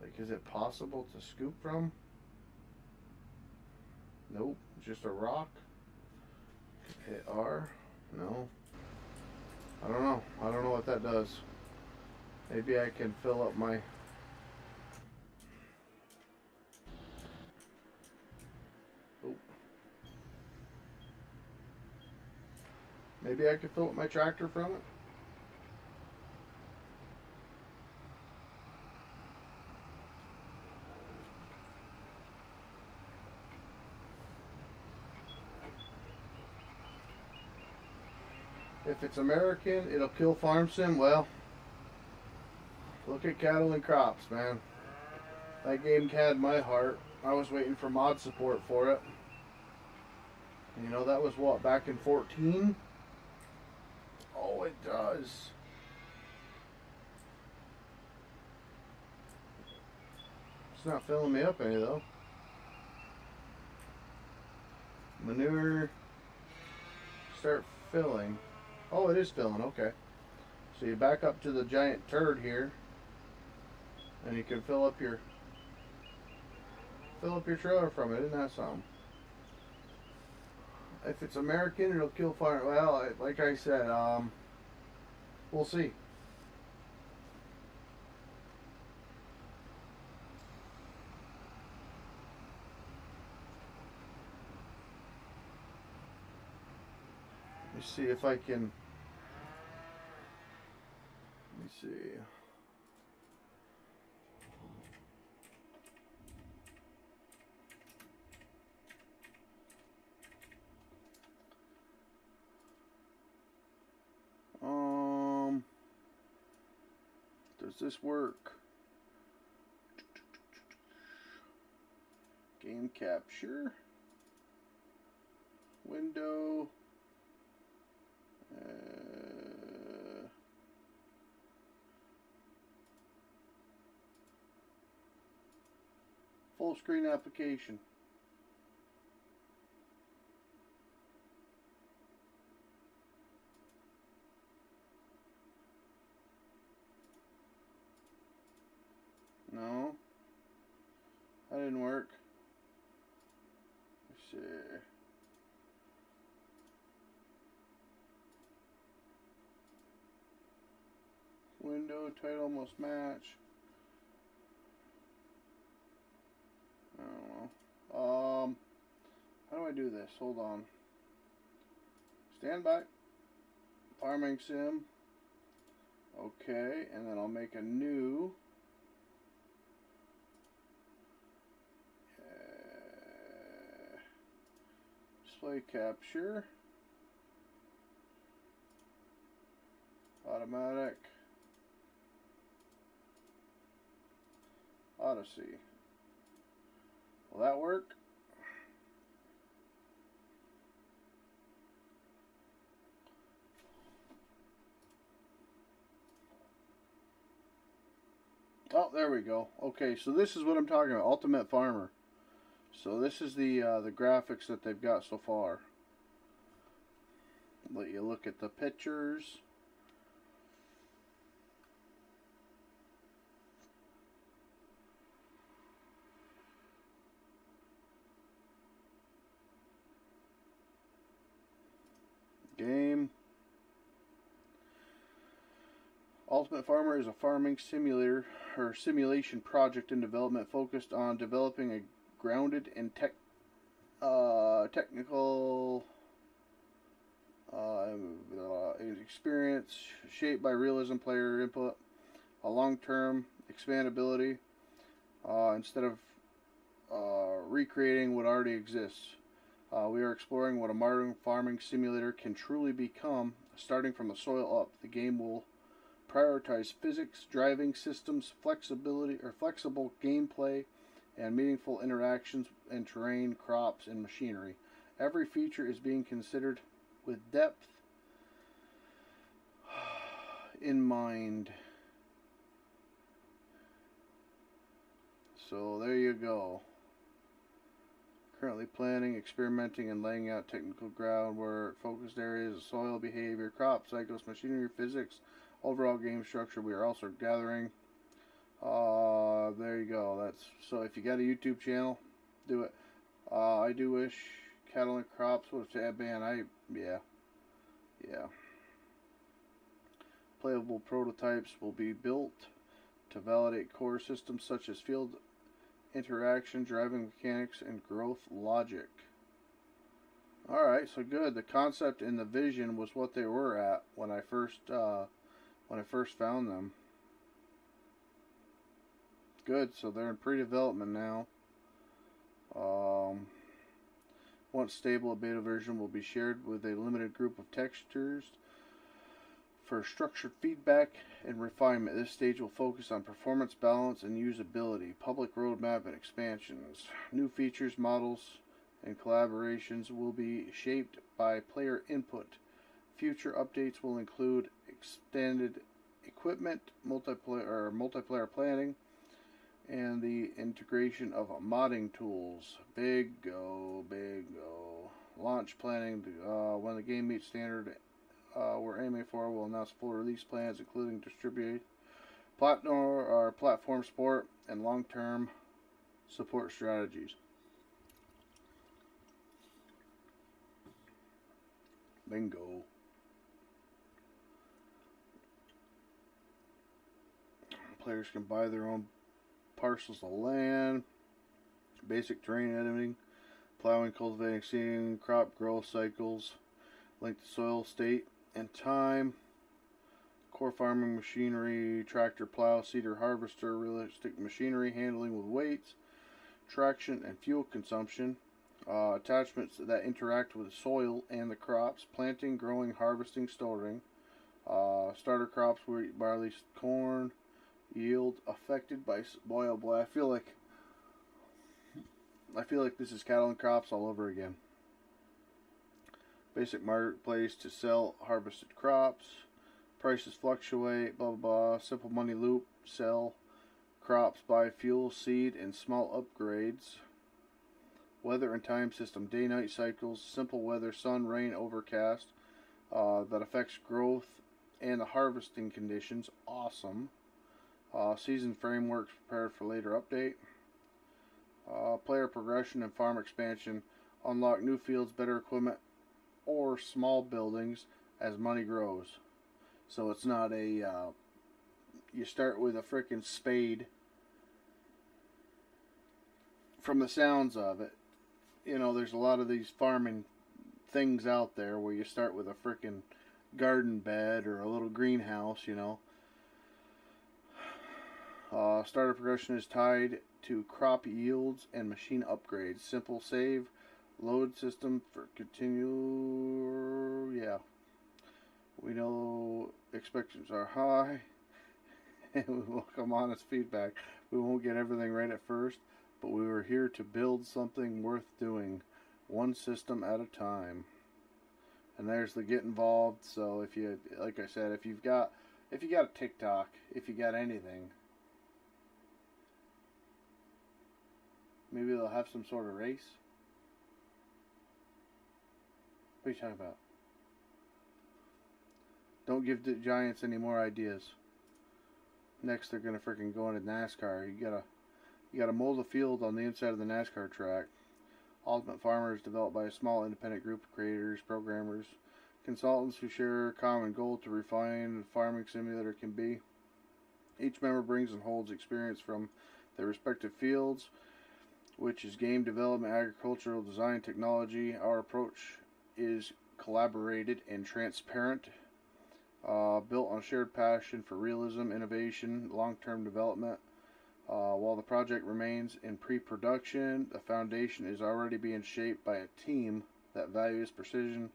Like, is it possible to scoop from? Nope, just a rock. Hit R. No. I don't know. I don't know what that does. Maybe I can fill up my... Maybe I could fill up my tractor from it. If it's American, it'll kill Farm Sim. Well, look at Cattle and Crops, man. That game had my heart. I was waiting for mod support for it. You know, that was what, back in 14? Oh, it does. It's not filling me up any though. Manure. Start filling. Oh, it is filling. Okay. So you back up to the giant turd here, and you can fill up your trailer from it. Isn't that something? If it's American, it'll kill fire. Well, like I said, we'll see. Let me see if I can. Let me see. Does this work? Game capture. Window. Full screen application. No, that didn't work. Let's see. Window title must match. I don't know. How do I do this? Hold on. Stand by. Farming sim. Okay, and then I'll make a new. Display capture. Automatic. Odyssey. Will that work? Oh, there we go. Okay, so this is what I'm talking about. Ultimate Farmer. So this is the graphics that they've got so far. Let you look at the pictures. Game. Ultimate Farmer is a farming simulator or simulation project in development focused on developing a grounded and technical experience shaped by realism, player input, a long-term expandability instead of recreating what already exists. We are exploring what a modern farming simulator can truly become, starting from the soil up. The game will prioritize physics, driving systems, flexible gameplay, and meaningful interactions in terrain, crops, and machinery. Every feature is being considered with depth in mind. So there you go. Currently planning, experimenting, and laying out technical groundwork, focused areas of soil behavior, crop cycles, machinery, physics, overall game structure. We are also gathering. There you go. That's so. If you got a YouTube channel, do it. I do wish cattle and crops was tab ban. Yeah. Playable prototypes will be built to validate core systems such as field interaction, driving mechanics, and growth logic. Alright, so good. The concept and the vision was what they were at when I first found them. Good, so they're in pre-development now. Once stable, a beta version will be shared with a limited group of testers for structured feedback and refinement. This stage will focus on performance, balance, and usability, public roadmap, and expansions. New features, models, and collaborations will be shaped by player input. Future updates will include extended equipment, multiplayer planning, And the integration of modding tools. Big go, big go. Launch planning. When the game meets standard, we're aiming for, we'll announce full release plans, including distribute platform support and long-term support strategies. Bingo. Players can buy their own parcels of land, basic terrain editing, plowing, cultivating, seeding, crop growth cycles, link to soil state and time, core farming machinery, tractor, plow, seeder, harvester, realistic machinery, handling with weights, traction and fuel consumption, attachments that interact with the soil and the crops, planting, growing, harvesting, storing, starter crops, wheat, barley, corn, yield affected by boy oh boy. I feel like this is cattle and crops all over again. Basic marketplace to sell harvested crops. Prices fluctuate. Blah blah blah. Simple money loop. Sell crops, buy fuel, seed, and small upgrades. Weather and time system. Day-night cycles. Simple weather. Sun, rain, overcast. That affects growth and the harvesting conditions. Awesome. Season frameworks prepared for later update. Player progression and farm expansion. Unlock new fields, better equipment, or small buildings as money grows. So it's not a you start with a frickin' spade. From the sounds of it, you know, there's a lot of these farming things out there where you start with a frickin' garden bed or a little greenhouse, you know. Starter progression is tied to crop yields and machine upgrades. Simple save, load system for continue. Yeah. We know expectations are high, and we welcome honest feedback. We won't get everything right at first, but we were here to build something worth doing, one system at a time. And there's the get involved. So if you, like I said, if you got a TikTok, if you got anything, maybe they'll have some sort of race. What are you talking about? Don't give the Giants any more ideas. Next, they're gonna freaking go into NASCAR. You gotta mold the field on the inside of the NASCAR track. Ultimate Farmer is developed by a small independent group of creators, programmers, consultants who share a common goal to refine the farming simulator can be. Each member brings and holds experience from their respective fields, which is game development, agricultural design, technology. Our approach is collaborated and transparent, built on shared passion for realism, innovation, long-term development. While the project remains in pre-production, the foundation is already being shaped by a team that values precision,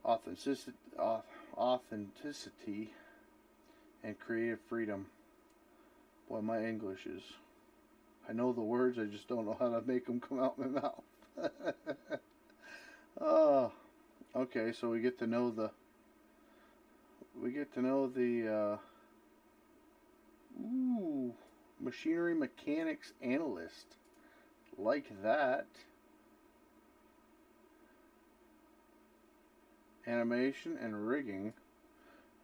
authenticity, and creative freedom. Boy, my English is... I know the words, I just don't know how to make them come out my mouth. Okay, so we get to know the machinery mechanics analyst. Like that. Animation and rigging.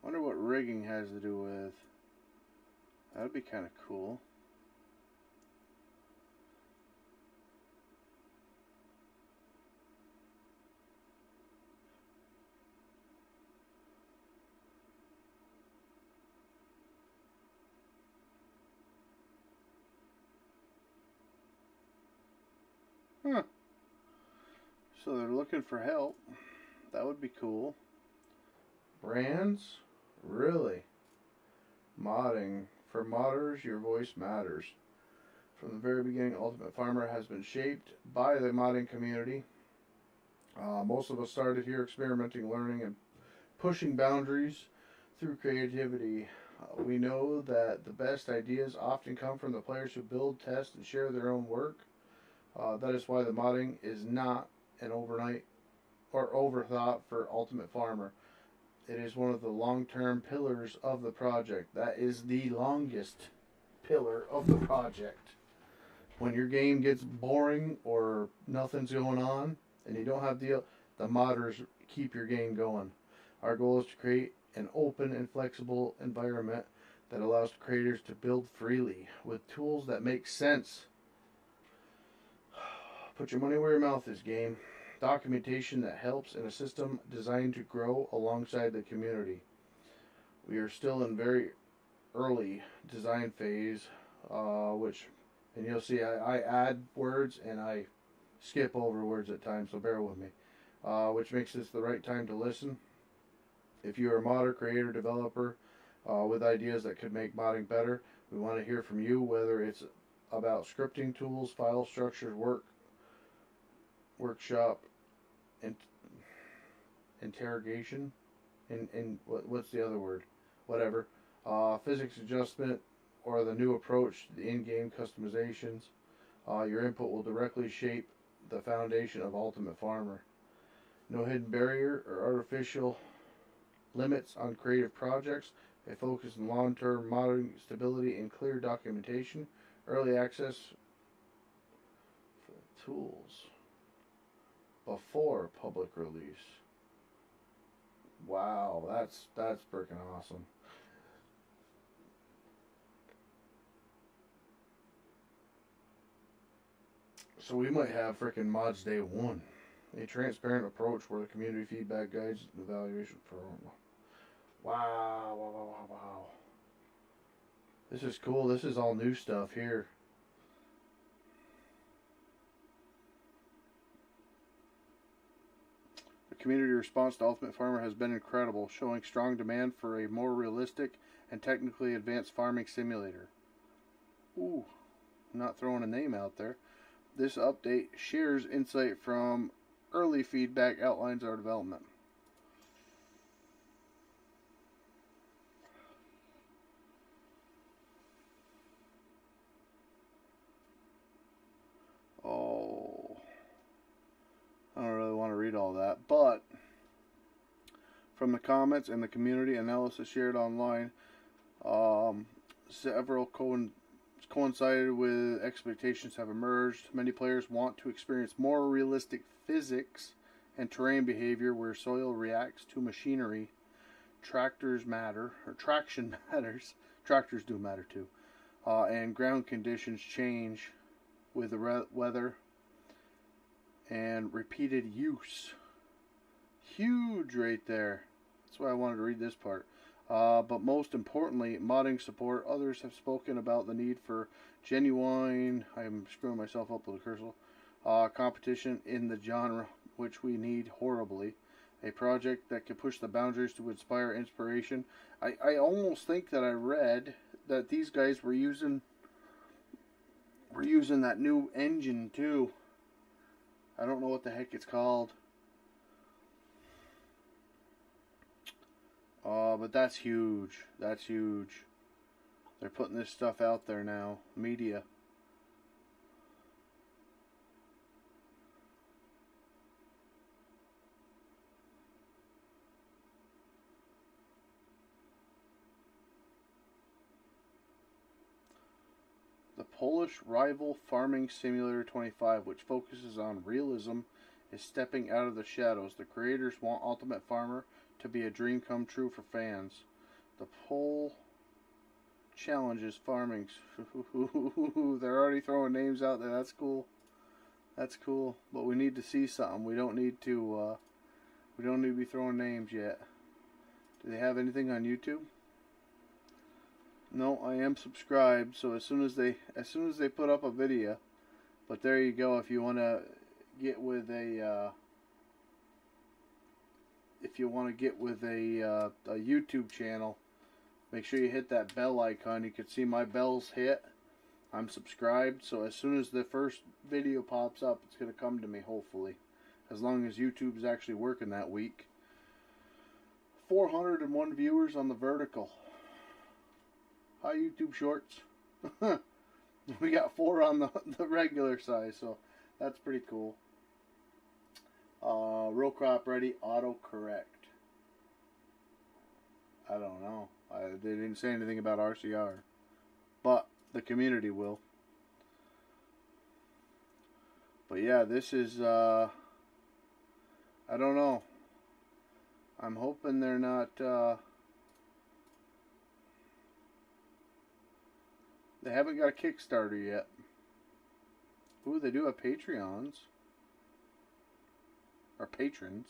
Wonder what rigging has to do with. That'd be kind of cool. Huh. So they're looking for help. That would be cool. Brands? Really? Modding. For modders, your voice matters. From the very beginning, Ultimate Farmer has been shaped by the modding community. Most of us started here experimenting, learning, and pushing boundaries through creativity. We know that the best ideas often come from the players who build, test, and share their own work. That is why the modding is not an overnight or overthought for Ultimate Farmer. It is one of the long-term pillars of the project. That is the longest pillar of the project. When your game gets boring or nothing's going on and you don't have the modders keep your game going. Our goal is to create an open and flexible environment that allows creators to build freely with tools that make sense. Put your money where your mouth is, game. Documentation that helps in a system designed to grow alongside the community. We are still in very early design phase, and you'll see I add words and I skip over words at times, so bear with me, which makes this the right time to listen. If you are a modder, creator, developer with ideas that could make modding better, we want to hear from you, whether it's about scripting tools, file structures, workshop, and interrogation, and what's the other word? Whatever. Physics adjustment, or the new approach to the in-game customizations. Your input will directly shape the foundation of Ultimate Farmer. No hidden barrier or artificial limits on creative projects. A focus on long-term modding stability and clear documentation. Early access for tools before public release. Wow, that's freaking awesome. So we might have freaking mods day one. A transparent approach where the community feedback guides and evaluation for. Wow. This is cool. This is all new stuff here. The community response to Ultimate Farmer has been incredible, showing strong demand for a more realistic and technically advanced farming simulator. Ooh, not throwing a name out there. This update shares insight from early feedback, outlines our development. Oh, I don't really want to read all that, but from the comments and the community analysis shared online, several coincided with expectations have emerged. Many players want to experience more realistic physics and terrain behavior where soil reacts to machinery. Traction matters. Tractors do matter too. And ground conditions change with the weather and repeated use. Huge right there. That's why I wanted to read this part. But most importantly, modding support. Others have spoken about the need for genuine, I'm screwing myself up with a cursor, competition in the genre, which we need horribly. A project that can push the boundaries to inspire inspiration. I almost think that I read that these guys were using that new engine too. I don't know what the heck it's called. But that's huge. That's huge. They're putting this stuff out there now. Media. The Polish rival Farming Simulator 25, which focuses on realism, is stepping out of the shadows. The creators want Ultimate Farmer to be a dream come true for fans. The poll challenges farming. They're already throwing names out there. That's cool. That's cool. But we need to see something. We don't need to be throwing names yet. Do they have anything on YouTube? No, I am subscribed, so as soon as they put up a video. But there you go. If you want to get with a YouTube channel, make sure you hit that bell icon. You can see my bells hit. I'm subscribed, so as soon as the first video pops up, it's going to come to me, hopefully. As long as YouTube's actually working that week. 401 viewers on the vertical. Hi, YouTube Shorts. We got 4 on the regular size, so that's pretty cool. Row crop ready, autocorrect. I don't know. They didn't say anything about RCR. But The community will. But yeah, this is, I don't know. I'm hoping they're not, they haven't got a Kickstarter yet. Ooh, they do have Patreons. Or patrons.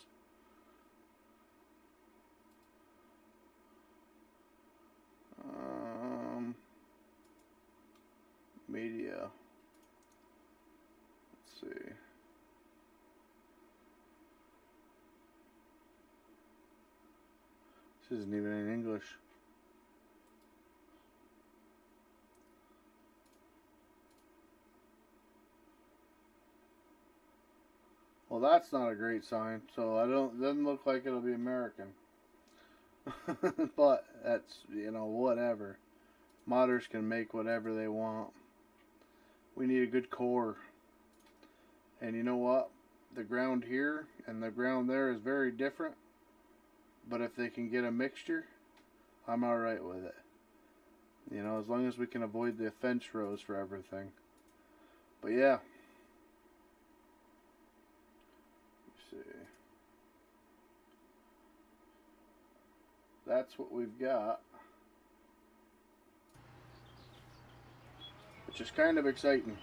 Media. Let's see. This isn't even in English. Well, that's not a great sign. So doesn't look like it'll be American. But that's, whatever. Modders can make whatever they want. We need a good core. And you know what? The ground here and the ground there is very different. But if they can get a mixture, I'm alright with it. As long as we can avoid the fence rows for everything. But yeah. Let's see. That's what we've got. Which is kind of exciting.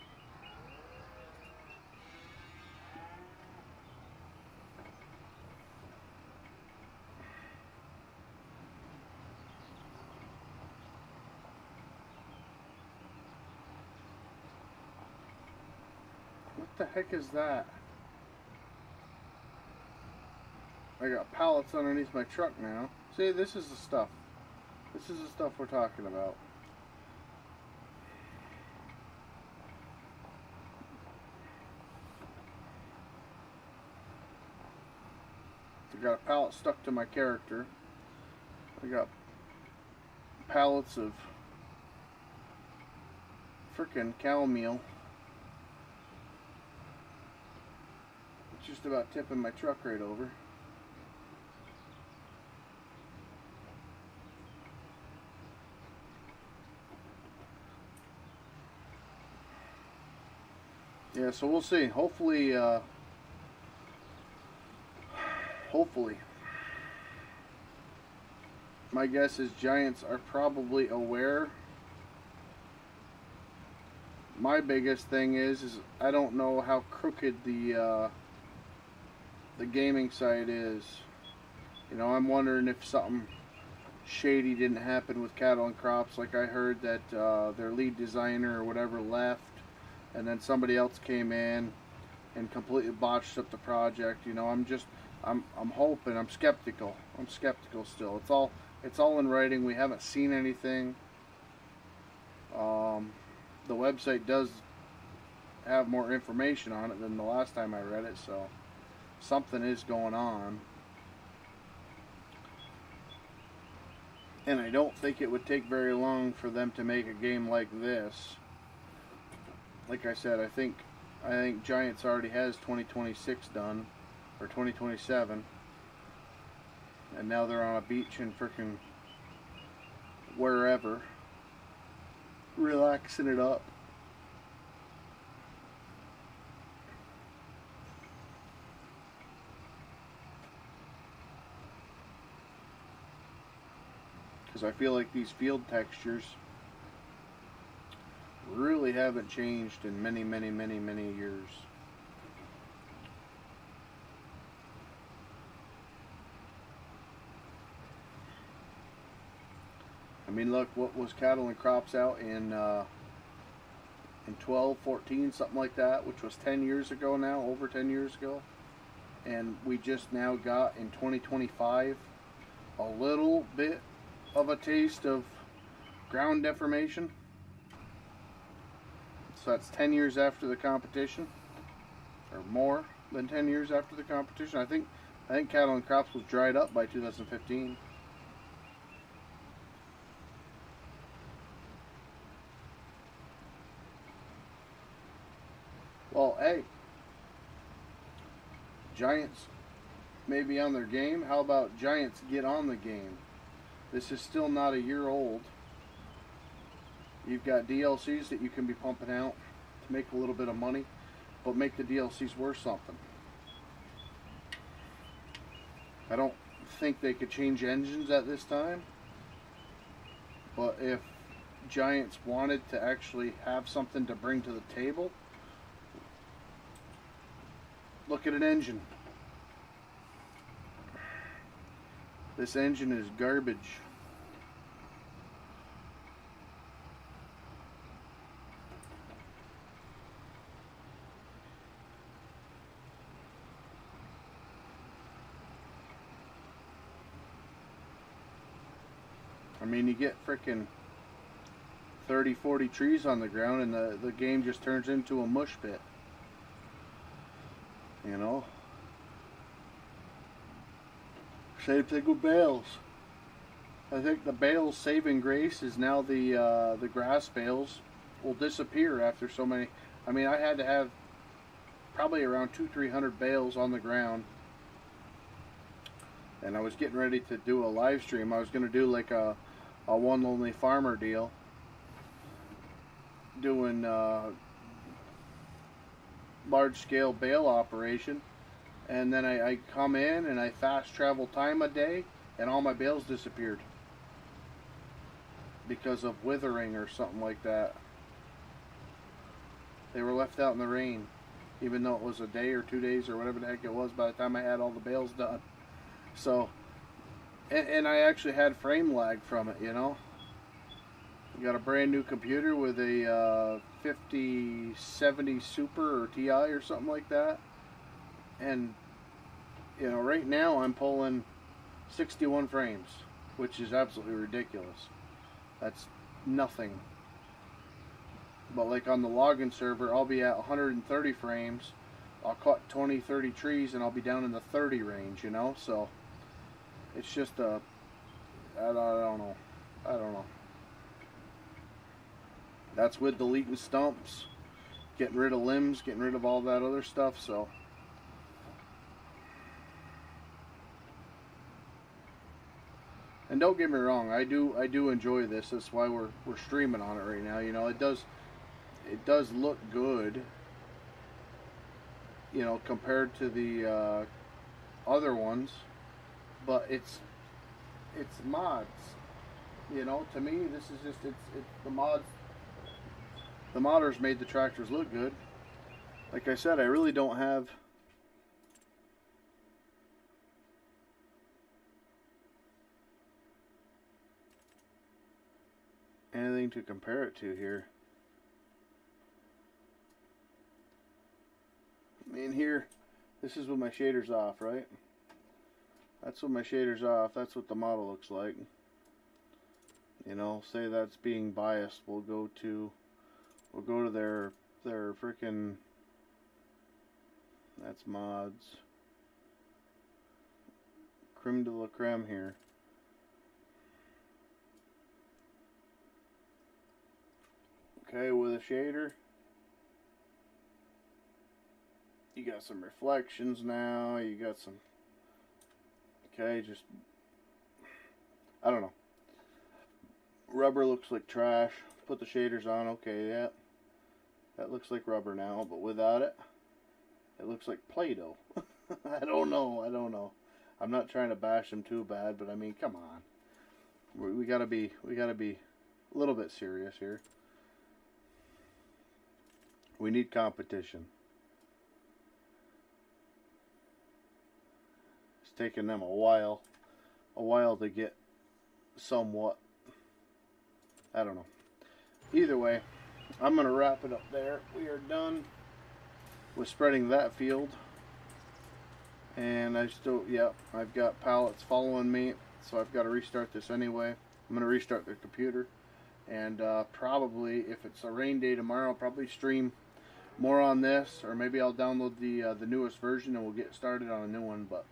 What the heck is that? I got pallets underneath my truck now. See, this is the stuff. This is the stuff we're talking about. I got a pallet stuck to my character. I got pallets of frickin' cow meal. It's just about tipping my truck right over. Yeah, so we'll see. Hopefully, my guess is Giants are probably aware. My biggest thing is I don't know how crooked the gaming side is. I'm wondering if something shady didn't happen with Cattle and Crops. Like I heard that their lead designer or whatever left, and then somebody else came in and completely botched up the project. I'm hoping. I'm skeptical. I'm skeptical still. It's all in writing. We haven't seen anything. The website does have more information on it than the last time I read it, so something is going on. And I don't think it would take very long for them to make a game like this. Like I said, I think Giants already has 2026 done, or 2027, and now they're on a beach in frickin' wherever, relaxing it up. Because I feel like these field textures really haven't changed in many, many, many, many years. I mean, look, what was Cattle and Crops out in 12, 14, something like that, which was 10 years ago now, over 10 years ago. And we just now got in 2025 a little bit of a taste of ground deformation. So that's 10 years after the competition, or more than 10 years after the competition. I think Cattle and Crops was dried up by 2015. Well, hey, Giants may be on their game. How about Giants get on the game? This is still not a year old. You've got DLCs that you can be pumping out to make a little bit of money, but make the DLCs worth something. I don't think they could change engines at this time, but if Giants wanted to actually have something to bring to the table, look at an engine. This engine is garbage. I mean, you get frickin' 30, 40 trees on the ground and the game just turns into a mush pit. You know? Same thing with bales. I think the bales saving grace is now the grass bales will disappear after so many. I mean, I had to have probably around 200-300 bales on the ground. And I was getting ready to do a live stream. I was going to do like a One Lonely Farmer deal, doing large scale bale operation, and then I come in and I fast travel time a day and all my bales disappeared because of withering or something like that. They were left out in the rain, even though it was a day or 2 days or whatever the heck it was by the time I had all the bales done. So, and I actually had frame lag from it, you know. You got a brand new computer with a 5070 Super or TI or something like that. And, you know, right now I'm pulling 61 frames, which is absolutely ridiculous. That's nothing. But like on the login server, I'll be at 130 frames. I'll cut 20, 30 trees and I'll be down in the 30 range, you know. So it's just a, I don't know. I don't know. That's with deleting stumps, getting rid of limbs, getting rid of all that other stuff. So and don't get me wrong, I do enjoy this. That's why we're streaming on it right now. You know, it does look good, you know, compared to the other ones, but it's mods. You know, to me, this is just it's the mods. The modders made the tractors look good. Like I said, I really don't have anything to compare it to here. I mean, here, this is with my shaders off, right? That's with my shaders off. That's what the model looks like. You know, say that's being biased. We'll go to their frickin', that's mods. Creme de la creme here. Okay, with a shader, you got some reflections now. You got some, okay, just, I don't know. Rubber looks like trash. Put the shaders on, okay, yeah. That looks like rubber now, but without it, it looks like Play-Doh. I don't know. I'm not trying to bash them too bad, but I mean, come on. We gotta be a little bit serious here. We need competition. It's taken them a while to get somewhat. I don't know. Either way, I'm going to wrap it up there. We are done with spreading that field. And I've got pallets following me, so I've got to restart this anyway. I'm going to restart the computer. And probably, if it's a rain day tomorrow, I'll probably stream more on this. Or maybe I'll download the newest version and we'll get started on a new one. But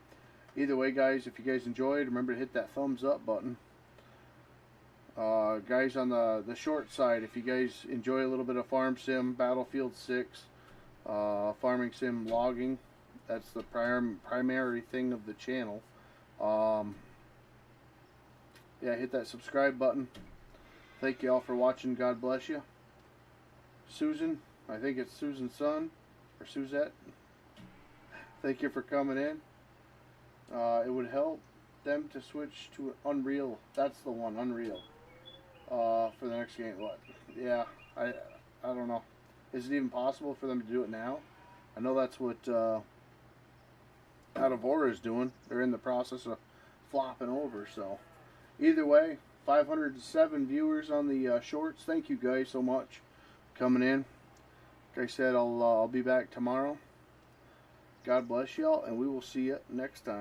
either way, guys, if you guys enjoyed, remember to hit that thumbs up button. Guys, on the short side, if you guys enjoy a little bit of Farm Sim, Battlefield 6, Farming Sim, logging, that's the primary thing of the channel. Yeah, hit that subscribe button. Thank you all for watching. God bless you. Susan, I think it's Susan's son, or Suzette. Thank you for coming in. It would help them to switch to Unreal. That's the one, Unreal. For the next game. What? Yeah, I don't know. Is it even possible for them to do it now? I know that's what Out of Order is doing. They're in the process of flopping over. So either way, 507 viewers on the shorts. Thank you guys so much for coming in. Like I said, I'll be back tomorrow. God bless y'all, and we will see you next time.